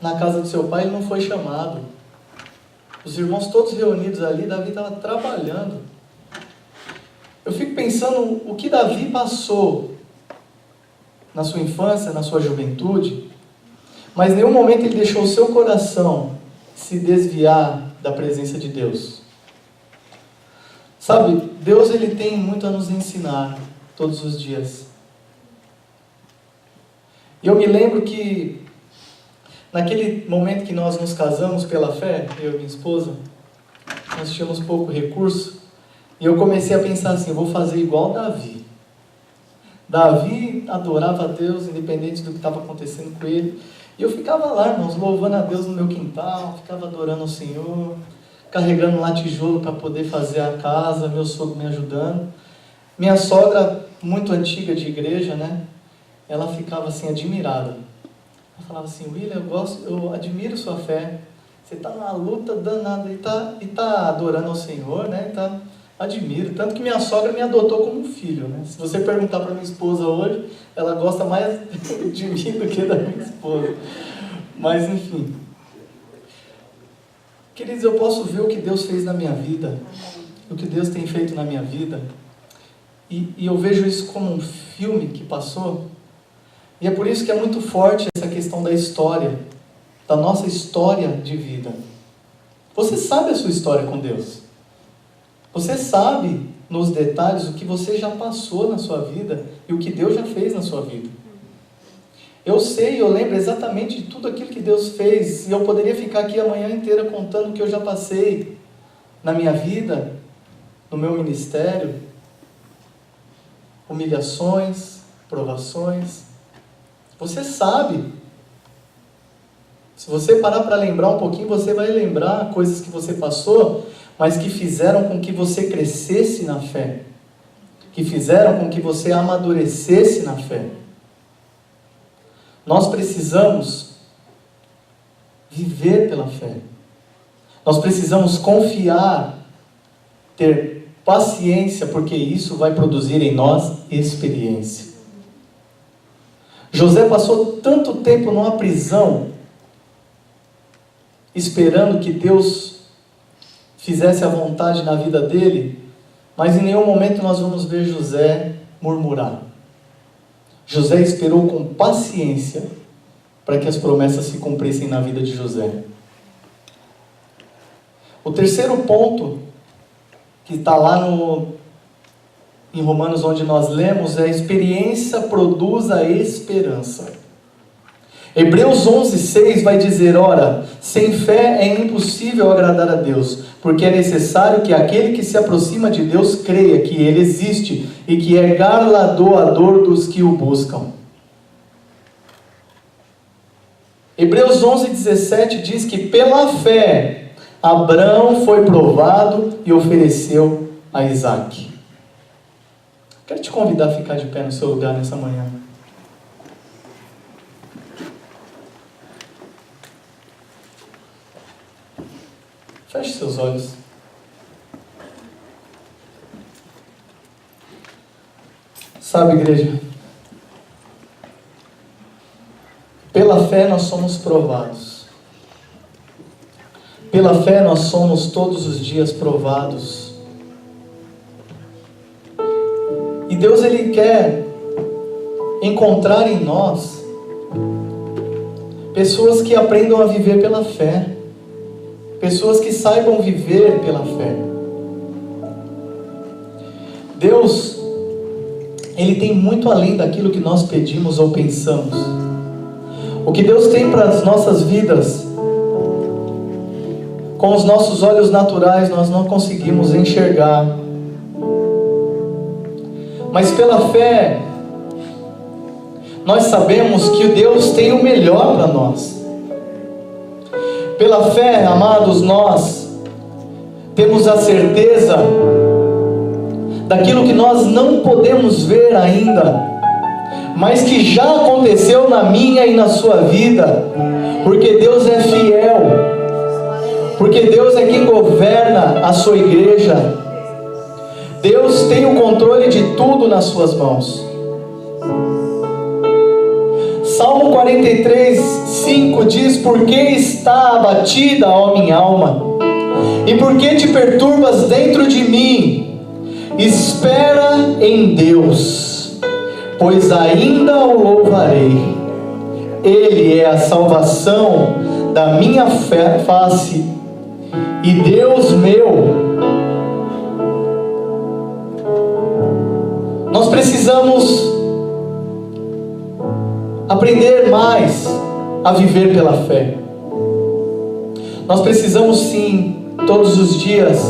na casa do seu pai, ele não foi chamado. Os irmãos todos reunidos ali, Davi estava trabalhando. Eu fico pensando o que Davi passou na sua infância, na sua juventude, mas em nenhum momento ele deixou o seu coração se desviar da presença de Deus. Sabe, Deus ele tem muito a nos ensinar todos os dias. E eu me lembro que naquele momento que nós nos casamos pela fé, eu e minha esposa, nós tínhamos pouco recurso, e eu comecei a pensar assim, eu vou fazer igual Davi. Davi adorava a Deus, independente do que estava acontecendo com ele. E eu ficava lá, irmãos, louvando a Deus no meu quintal, ficava adorando o Senhor, carregando lá tijolo para poder fazer a casa, meu sogro me ajudando. Minha sogra, muito antiga de igreja, né? Ela ficava assim, admirada. Ela falava assim, William, eu admiro sua fé. Você está numa luta danada e tá adorando ao Senhor, né? Admiro. Tanto que minha sogra me adotou como um filho, né? Se você perguntar para minha esposa hoje, ela gosta mais de mim do que da minha esposa. Mas, enfim. Queridos, eu posso ver o que Deus fez na minha vida, o que Deus tem feito na minha vida, e eu vejo isso como um filme que passou, e é por isso que é muito forte essa questão da história, da nossa história de vida. Você sabe a sua história com Deus. Você sabe nos detalhes o que você já passou na sua vida e o que Deus já fez na sua vida. Eu sei, eu lembro exatamente de tudo aquilo que Deus fez, e eu poderia ficar aqui a manhã inteira contando o que eu já passei na minha vida, no meu ministério, humilhações, provações. Você sabe. Se você parar para lembrar um pouquinho, você vai lembrar coisas que você passou, mas que fizeram com que você crescesse na fé, que fizeram com que você amadurecesse na fé. Nós precisamos viver pela fé. Nós precisamos confiar, ter paciência, porque isso vai produzir em nós experiência. José passou tanto tempo numa prisão, esperando que Deus fizesse a vontade na vida dele, mas em nenhum momento nós vamos ver José murmurar. José esperou com paciência para que as promessas se cumprissem na vida de José. O terceiro ponto, que está lá em Romanos, onde nós lemos, é a experiência produz a esperança. Hebreus 11:6 vai dizer, ora, sem fé é impossível agradar a Deus, porque é necessário que aquele que se aproxima de Deus creia que Ele existe e que é galardoador dos que o buscam. Hebreus 11:17 diz que pela fé Abraão foi provado e ofereceu a Isaque. Quero te convidar a ficar de pé no seu lugar nessa manhã. Feche seus olhos. Sabe, igreja, pela fé nós somos provados. Pela fé nós somos todos os dias provados. E Deus, Ele quer encontrar em nós pessoas que aprendam a viver pela fé. Pessoas que saibam viver pela fé. Deus, Ele tem muito além daquilo que nós pedimos ou pensamos. O que Deus tem para as nossas vidas, com os nossos olhos naturais, nós não conseguimos enxergar. Mas pela fé, nós sabemos que Deus tem o melhor para nós. Pela fé, amados, nós temos a certeza daquilo que nós não podemos ver ainda, mas que já aconteceu na minha e na sua vida, porque Deus é fiel, porque Deus é quem governa a sua igreja. Deus tem o controle de tudo nas suas mãos. Salmo 43:5 diz, por que está abatida, ó minha alma? E por que te perturbas dentro de mim? Espera em Deus, pois ainda o louvarei. Ele é a salvação da minha face, e Deus meu precisamos aprender mais a viver pela fé. Nós precisamos sim, todos os dias,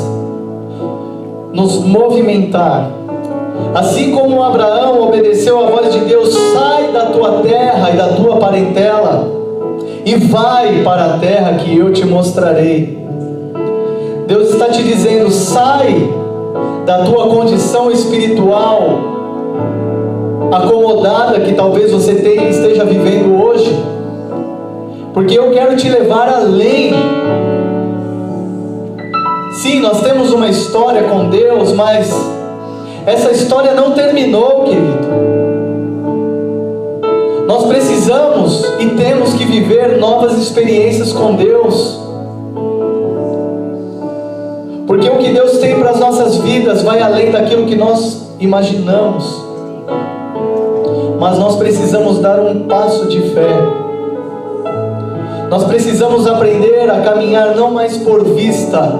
nos movimentar. Assim como Abraão obedeceu à voz de Deus: sai da tua terra e da tua parentela e vai para a terra que eu te mostrarei. Deus está te dizendo: sai da tua condição espiritual acomodada que talvez você esteja vivendo hoje, porque eu quero te levar além. Sim, nós temos uma história com Deus, mas essa história não terminou, querido. Nós precisamos e temos que viver novas experiências com Deus, porque o que Deus tem para as nossas vidas vai além daquilo que nós imaginamos. Mas nós precisamos dar um passo de fé. Nós precisamos aprender a caminhar não mais por vista.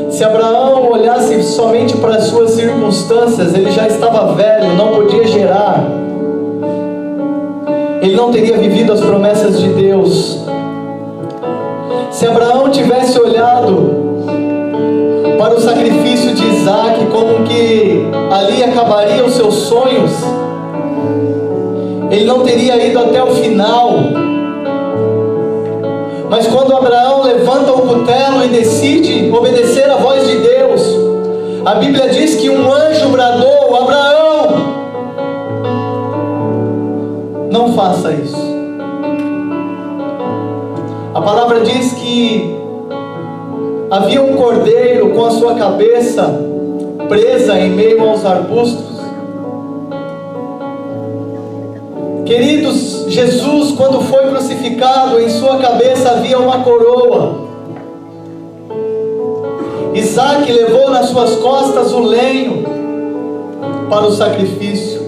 Se Abraão olhasse somente para as suas circunstâncias, ele já estava velho, não podia gerar. Ele não teria vivido as promessas de Deus. Se Abraão tivesse olhado para o sacrifício de Isaac, como que ali acabaria os seus sonhos, ele não teria ido até o final. Mas quando Abraão levanta o cutelo e decide obedecer à voz de Deus, a Bíblia diz que um anjo bradou: Abraão, não faça isso. A palavra diz que havia um cordeiro com a sua cabeça presa em meio aos arbustos. Queridos, Jesus, quando foi crucificado, em sua cabeça havia uma coroa. Isaac levou nas suas costas o lenho para o sacrifício.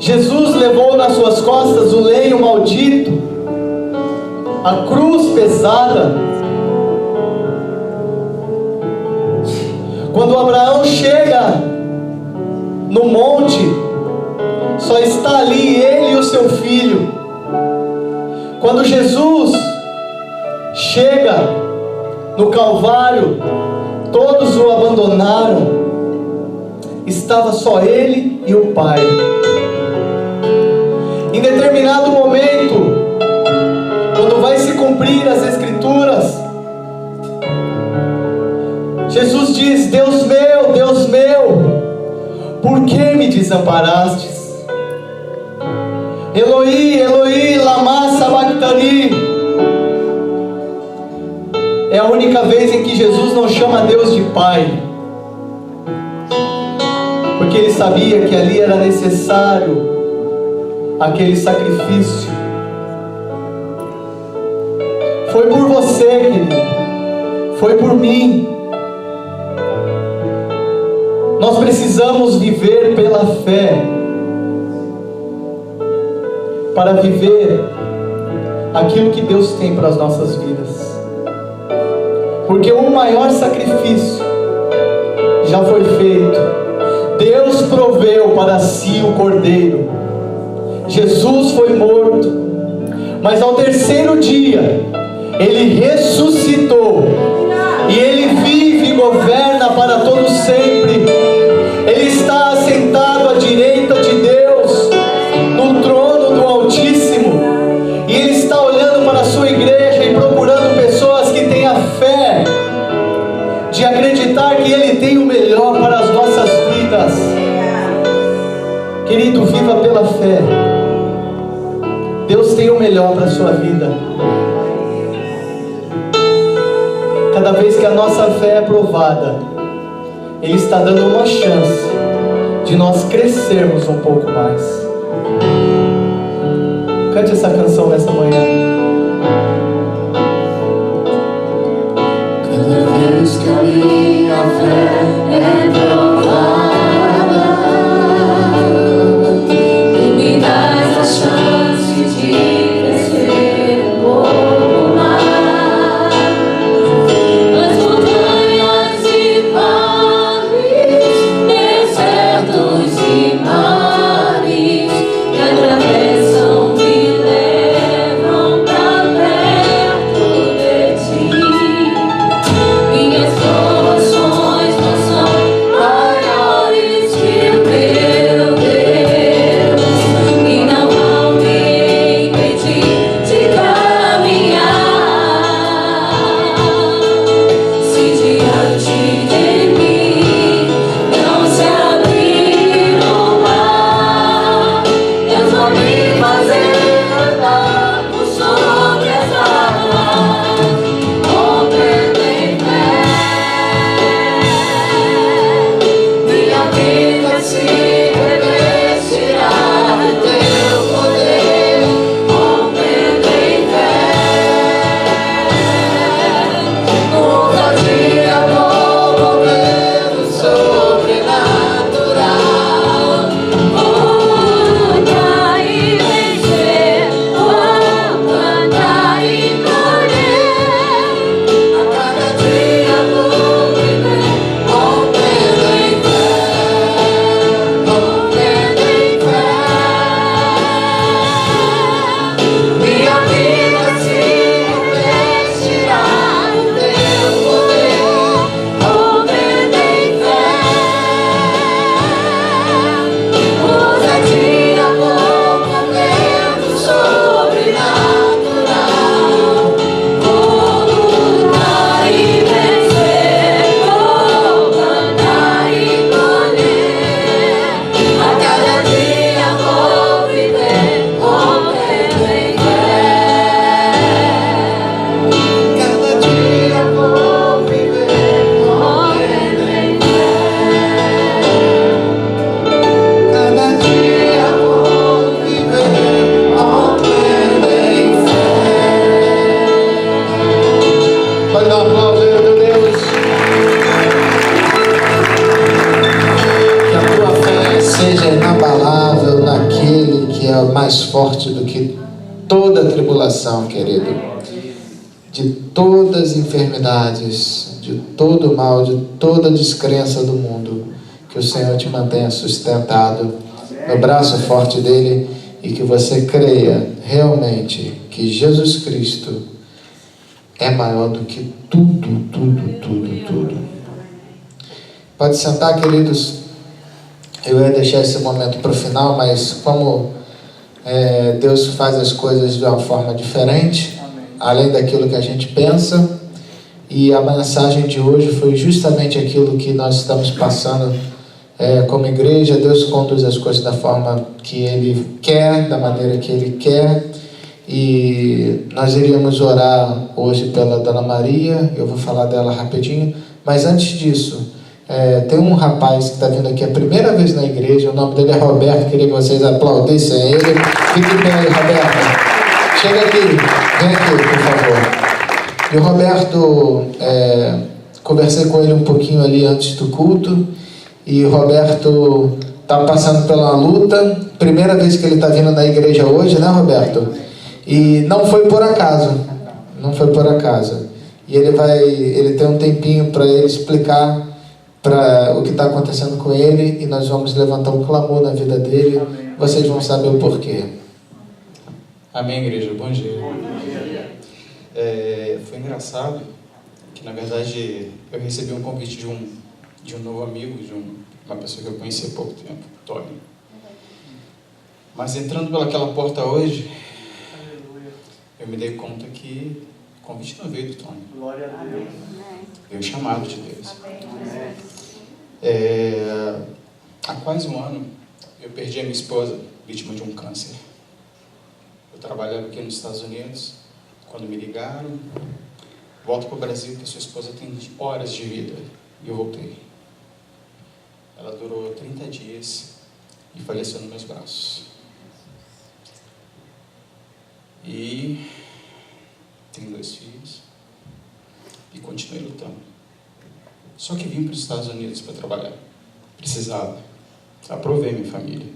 Jesus levou nas suas costas o lenho maldito, a cruz pesada. Quando Abraão chega no monte, só está ali ele e o seu filho. Quando Jesus chega no Calvário, todos o abandonaram. Estava só ele e o Pai. Em determinado momento, quando vai se cumprir as Escrituras, Jesus diz: Deus meu, por que me desamparastes? Eloi, Eloi, lama sabachthani. É a única vez em que Jesus não chama Deus de Pai, porque Ele sabia que ali era necessário aquele sacrifício. Foi por você, querido, foi por mim. Nós precisamos viver pela fé, para viver aquilo que Deus tem para as nossas vidas. Porque o maior sacrifício já foi feito. Deus proveu para si o Cordeiro. Jesus foi morto, mas ao terceiro dia Ele ressuscitou, e Ele vive e governa para todo sempre. Ele está assentado à direita de Deus, no trono do Altíssimo, e Ele está olhando para a sua igreja e procurando pessoas que têm a fé de acreditar que Ele tem o melhor para as nossas vidas. Querido, viva pela fé. Deus tem o melhor para a sua vida. Cada vez que a nossa fé é provada, Ele está dando uma chance de nós crescermos um pouco mais. Cante essa canção nessa manhã. Cada vez que a minha fé é provada, Tu me dás a chance de crescer um pouco mais. As montanhas e vales, desertos seja inabalável naquele que é mais forte do que toda tribulação, querido, de todas as enfermidades, de todo mal, de toda descrença do mundo. Que o Senhor te mantenha sustentado no braço forte dele e que você creia realmente que Jesus Cristo é maior do que tudo, tudo, tudo, tudo. Pode sentar, queridos. Eu ia deixar esse momento para o final, mas como Deus faz as coisas de uma forma diferente, além daquilo que a gente pensa, e a mensagem de hoje foi justamente aquilo que nós estamos passando como igreja. Deus conduz as coisas da forma que Ele quer, da maneira que Ele quer, e nós iríamos orar hoje pela Dona Maria. Eu vou falar dela rapidinho, mas antes disso, tem um rapaz que está vindo aqui a primeira vez na igreja. O nome dele é Roberto. Queria que vocês aplaudissem ele. Fique bem aí, Roberto. Chega aqui, vem aqui, por favor. E o Roberto, conversei com ele um pouquinho ali antes do culto, e o Roberto está passando pela luta. Primeira vez que ele está vindo na igreja hoje, né, Roberto? E não foi por acaso, não foi por acaso. E ele tem um tempinho para ele explicar para o que está acontecendo com ele, e nós vamos levantar um clamor na vida dele. Amém. Vocês vão saber o porquê. Amém, igreja. Bom dia. Foi engraçado que, na verdade, eu recebi um convite de um novo amigo, de uma pessoa que eu conheci há pouco tempo, Tony. Mas entrando pelaquela porta hoje, eu me dei conta que o convite não veio do Tony. Glória a Deus. Veio o chamado de Deus. Há quase um ano, eu perdi a minha esposa, vítima de um câncer. Eu trabalhava aqui nos Estados Unidos. Quando me ligaram, volta para o Brasil, que a sua esposa tem horas de vida. E eu voltei. Ela durou 30 dias e faleceu nos meus braços. E tenho 2 filhos e continuei lutando. Só que vim para os Estados Unidos para trabalhar. Precisava. Aprovei minha família.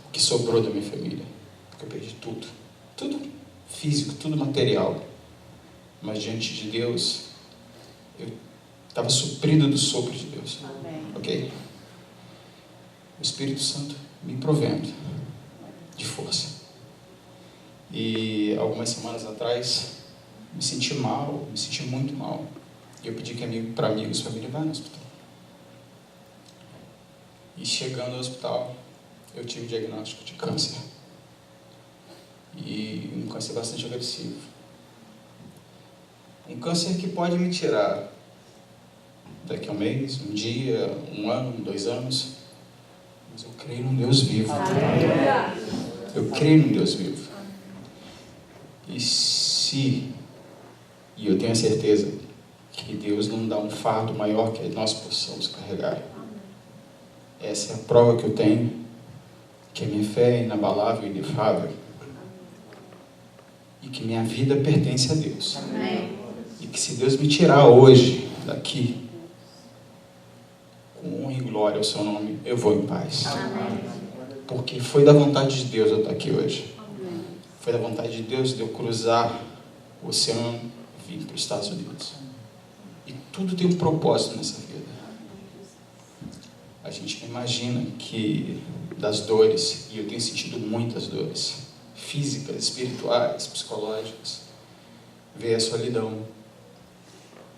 O que sobrou da minha família. Porque eu perdi tudo. Tudo físico, tudo material. Mas diante de Deus, eu estava suprido do sopro de Deus. Amém. Ok? O Espírito Santo me provendo de força. E algumas semanas atrás, me senti mal, me senti muito mal. E eu pedi para amigos, família, vá no hospital. E chegando ao hospital, eu tive o diagnóstico de câncer. E um câncer bastante agressivo. Um câncer que pode me tirar daqui a um mês, um dia, um ano, 2 anos. Mas eu creio num Deus vivo. Eu creio num Deus vivo. E eu tenho a certeza que Deus não dá um fardo maior que nós possamos carregar. Essa é a prova que eu tenho, que a minha fé é inabalável e inefável. E que minha vida pertence a Deus. Amém. E que se Deus me tirar hoje daqui, com honra e glória ao seu nome, eu vou em paz. Amém. Porque foi da vontade de Deus eu estar aqui hoje. Amém. Foi da vontade de Deus de eu cruzar o oceano e vir para os Estados Unidos. E tudo tem um propósito nessa vida. A gente não imagina que das dores, e eu tenho sentido muitas dores, físicas, espirituais, psicológicas, veio a solidão.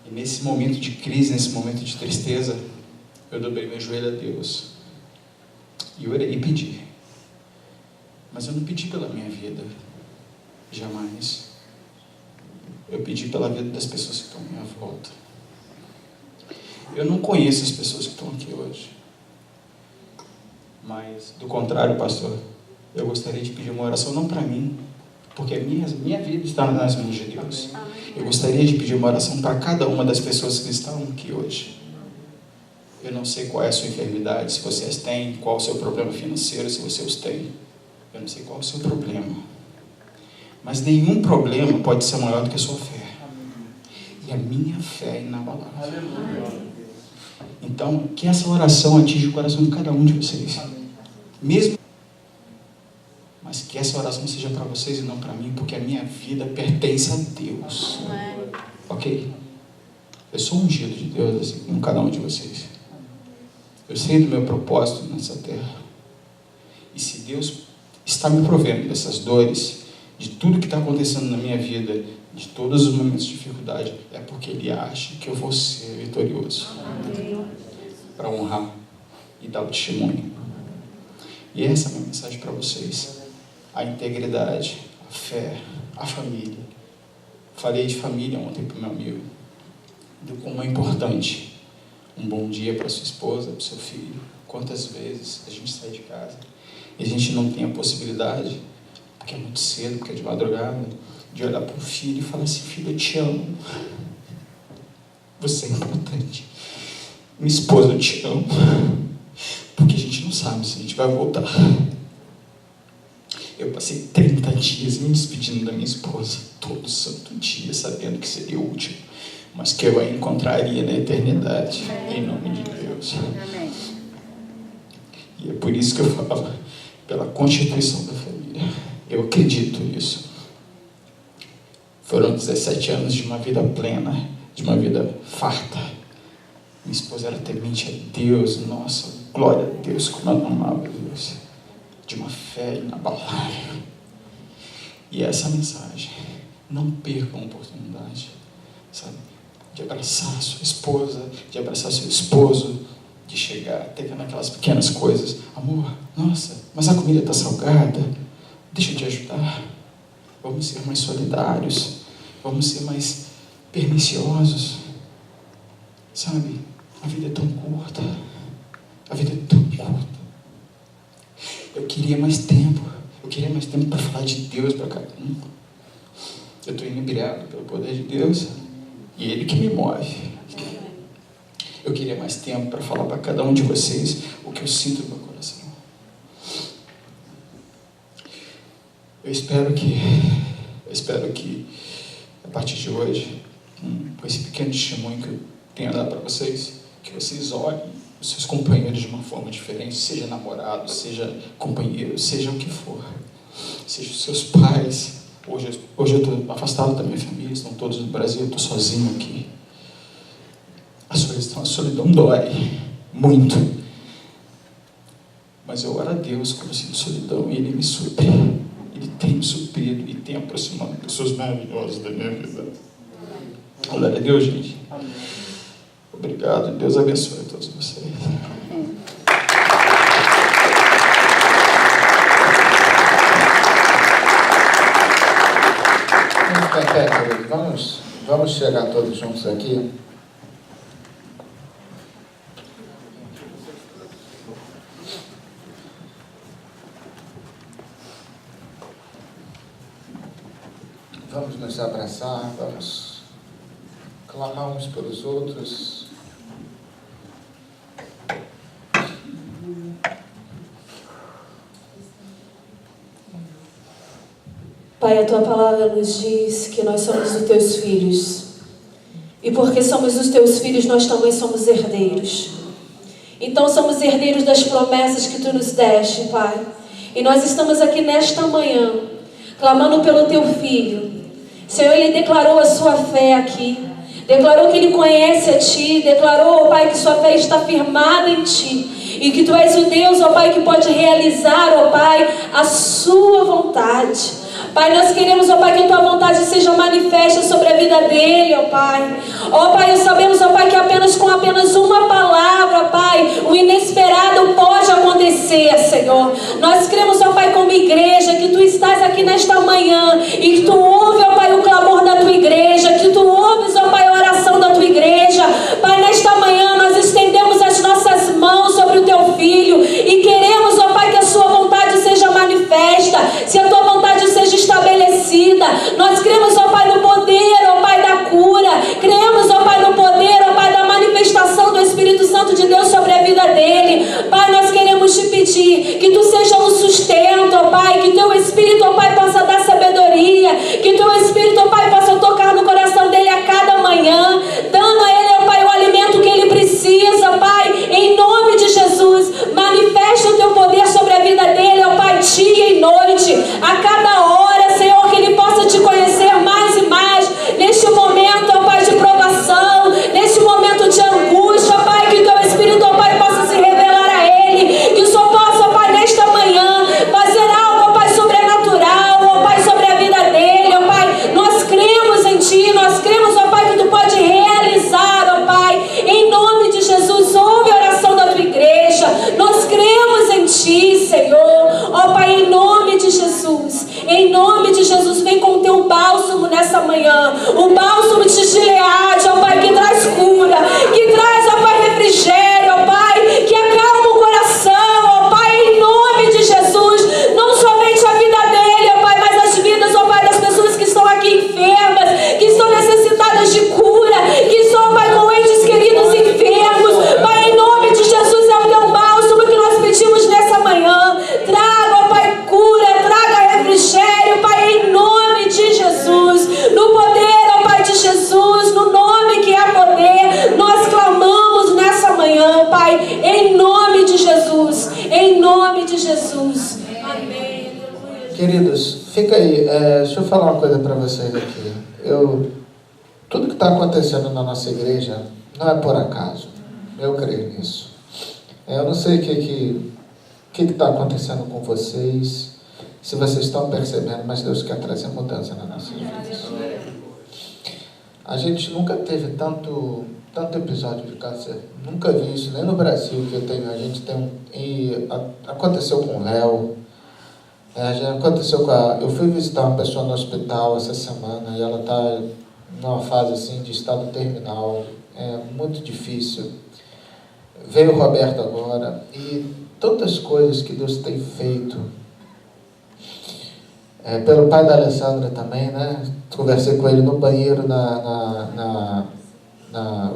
E nesse momento de crise, nesse momento de tristeza, eu dobrei meu joelho a Deus. E eu orei e pedi. Mas eu não pedi pela minha vida. Jamais. Eu pedi pela vida das pessoas que estão à minha volta. Eu não conheço as pessoas que estão aqui hoje. Mas, do contrário, pastor, eu gostaria de pedir uma oração, não para mim, porque a minha vida está nas mãos de Deus. Eu gostaria de pedir uma oração para cada uma das pessoas que estão aqui hoje. Eu não sei qual é a sua enfermidade, se vocês têm, qual é o seu problema financeiro, se você os tem. Eu não sei qual é o seu problema. Mas nenhum problema pode ser maior do que a sua fé. E a minha fé é inabalável. Então, que essa oração atinja o coração de cada um de vocês. mesmo, mas que essa oração seja para vocês e não para mim, porque a minha vida pertence a Deus. Ok? Eu sou ungido de Deus, assim como cada um de vocês. Eu sei do meu propósito nessa terra. E se Deus está me provendo dessas dores, de tudo que está acontecendo na minha vida, de todos os momentos de dificuldade, é porque Ele acha que eu vou ser vitorioso. Para honrar e dar o testemunho. E essa é a minha mensagem para vocês. A integridade, a fé, a família. Falei de família ontem para o meu amigo. Do como é importante um bom dia para sua esposa, para o seu filho. Quantas vezes a gente sai de casa e a gente não tem a possibilidade, porque é muito cedo, porque é de madrugada, de olhar para o filho e falar assim: filho, eu te amo. Você é importante. Minha esposa, eu te amo. Porque a gente não sabe se a gente vai voltar. Eu passei 30 dias me despedindo da minha esposa, todo santo dia, sabendo que seria o último, mas que eu a encontraria na eternidade, em nome de Deus. Amém. E é por isso que eu falo, pela constituição da família. Eu acredito nisso. Foram 17 anos de uma vida plena, de uma vida farta. Minha esposa era temente a Deus, nossa, glória a Deus, como ela amava Deus. De uma fé inabalável. E essa mensagem, não percam a oportunidade, sabe? De abraçar a sua esposa, de abraçar seu esposo, de chegar até naquelas pequenas coisas. Amor, nossa, mas a comida está salgada, deixa eu te ajudar. Vamos ser mais solidários, vamos ser mais perniciosos, sabe? A vida é tão curta, a vida é tão curta. Eu queria mais tempo para falar de Deus para cada um. Eu estou inebriado pelo poder de Deus e Ele que me move. Eu queria mais tempo para falar para cada um de vocês o que eu sinto no meu coração. Eu espero que a partir de hoje, com esse pequeno testemunho que eu tenho a dar para vocês, que vocês olhem os seus companheiros de uma forma diferente, seja namorado, seja companheiro, seja o que for, seja os seus pais. Hoje eu estou afastado da minha família, estão todos no Brasil, eu estou sozinho aqui. A solidão dói muito, mas eu oro a Deus quando eu sinto solidão e Ele me supre. Ele tem me suprido e tem aproximado pessoas maravilhosas da minha vida. Glória a Deus, gente. Obrigado, Deus abençoe a todos vocês. Vamos ficar em pé, querido. Vamos chegar todos juntos aqui. Vamos nos abraçar, vamos clamar uns pelos outros. Pai, a Tua palavra nos diz que nós somos os Teus filhos. E porque somos os Teus filhos, nós também somos herdeiros. Então somos herdeiros das promessas que Tu nos deste, Pai. E nós estamos aqui nesta manhã, clamando pelo Teu Filho. Senhor, Ele declarou a sua fé aqui. Declarou que Ele conhece a Ti. Declarou, ó Pai, que sua fé está firmada em Ti. E que Tu és o Deus, ó Pai, que pode realizar, ó Pai, a sua vontade. Pai, nós queremos, ó Pai, que a Tua vontade seja manifesta sobre a vida dele, ó Pai. Ó Pai, nós sabemos, ó Pai, que com apenas uma palavra, Pai, o inesperado pode acontecer, Senhor. Nós cremos, ó Pai, como igreja, que Tu estás aqui nesta manhã e que Tu ouve, ó Pai, o clamor da Tua igreja, que Tu ouves, ó Pai, a oração da Tua igreja. Pai, nesta manhã nós estendemos as nossas mãos sobre o Teu Filho e queremos, ó Pai, que a Sua vontade seja manifesta, se a Tua vontade seja estabelecida. Nós cremos, ó Pai, no poder, ó Pai, da cura. Cremos, ó Pai, no poder, ó Pai, da manifestação do Espírito Santo de Deus sobre a vida dele. Pai, nós queremos Te pedir que Tu seja o sustento, ó Pai, que Teu Espírito, ó Pai, possa dar sabedoria, que Teu Espírito, ó Pai, possa tocar no coração dele a cada manhã, dando a ele, ó Pai, o alimento que ele precisa, Pai, em nome de Jesus. Manifesta o Teu poder sobre a vida nessa manhã. O bálsamo de Gileade, ó Pai, que traz cura, que traz, ó Pai, refrigério, ó Pai, que acalma o coração, ó Pai, em nome de Jesus. Não somente a vida dele, ó Pai, mas as vidas, ó Pai, das pessoas que estão aqui enfermas, que estão necessitadas de cura, que estão, ó Pai, com entes queridos enfermos. Pai, em nome de Jesus, é o teu bálsamo que nós pedimos nessa manhã. Traga, ó Pai, cura, traga refrigério, Pai, em nome de Jesus. No poder, ó Pai, de Jesus, no nome que é poder, nós clamamos nessa manhã, Pai, em nome de Jesus. Em nome de Jesus. Amém. Queridos, fica aí. Deixa eu falar uma coisa para vocês aqui. Tudo que está acontecendo na nossa igreja não é por acaso. Eu creio nisso. Eu não sei o que está acontecendo com vocês, se vocês estão percebendo, mas Deus quer trazer mudança na nossa vida. A gente nunca teve tanto episódio de câncer. Nunca vi isso, nem no Brasil que eu tenho. A gente tem aconteceu com o Léo. Já aconteceu eu fui visitar uma pessoa no hospital essa semana e ela está numa fase assim de estado terminal. É muito difícil. Veio o Roberto agora e tantas coisas que Deus tem feito. Pelo pai da Alessandra também, né? Conversei com ele no banheiro,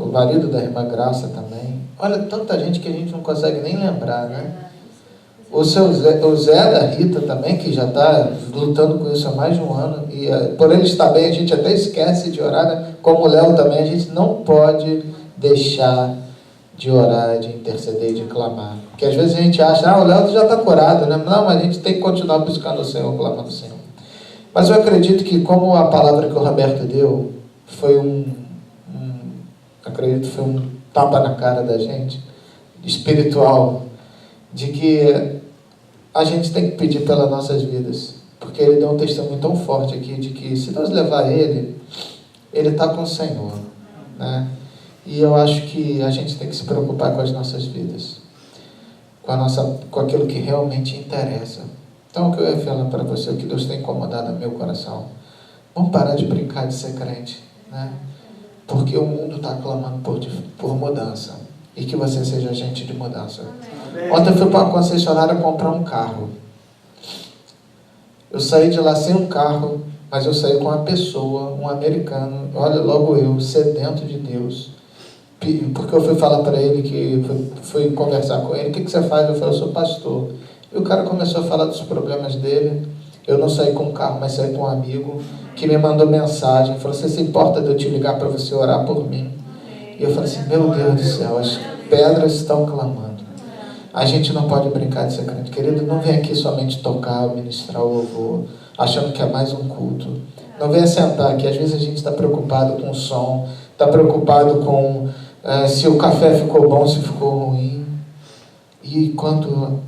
o marido da irmã Graça também. Olha, tanta gente que a gente não consegue nem lembrar, né? O Zé da Rita também, que já está lutando com isso há mais de um ano, e por ele estar bem, a gente até esquece de orar, né? Como o Léo também, a gente não pode deixar de orar, de interceder, de clamar. Porque às vezes a gente acha, o Léo já está curado, né? Não, mas a gente tem que continuar buscando o Senhor, clamando o Senhor. Mas eu acredito que como a palavra que o Roberto deu foi acredito que foi um tapa na cara da gente, espiritual, de que a gente tem que pedir pelas nossas vidas. Porque ele deu um testemunho tão forte aqui de que se Deus levar ele está com o Senhor, né? E eu acho que a gente tem que se preocupar com as nossas vidas, com aquilo que realmente interessa. Então, o que eu ia falar para você, o que Deus tem incomodado no meu coração, vamos parar de brincar de ser crente, né? Porque o mundo está clamando por mudança, e que você seja agente de mudança. Ontem eu fui para uma concessionária comprar um carro. Eu saí de lá sem um carro, mas eu saí com uma pessoa, um americano, olha, logo eu, sedento de Deus. Porque eu fui falar para ele, fui conversar com ele, o que você faz? Eu falei, eu sou pastor. E o cara começou a falar dos problemas dele. Eu não saí com um carro, mas saí com um amigo que me mandou mensagem, falou, você se importa de eu te ligar para você orar por mim? E eu falei assim, meu Deus do céu, as pedras estão clamando. A gente não pode brincar de ser crente. Querido, não vem aqui somente tocar, ministrar o louvor, achando que é mais um culto. Não venha sentar aqui. Às vezes a gente está preocupado com o som, está preocupado com se o café ficou bom, se ficou ruim. E quando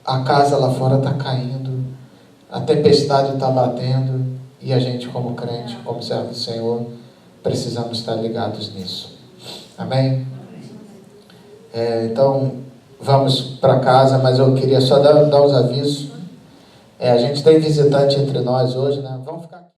a casa lá fora está caindo, a tempestade está batendo, e a gente como crente, como servo do Senhor, precisamos estar ligados nisso. Amém? Então, vamos para casa, mas eu queria só dar uns avisos. A gente tem visitante entre nós hoje, né? Vamos ficar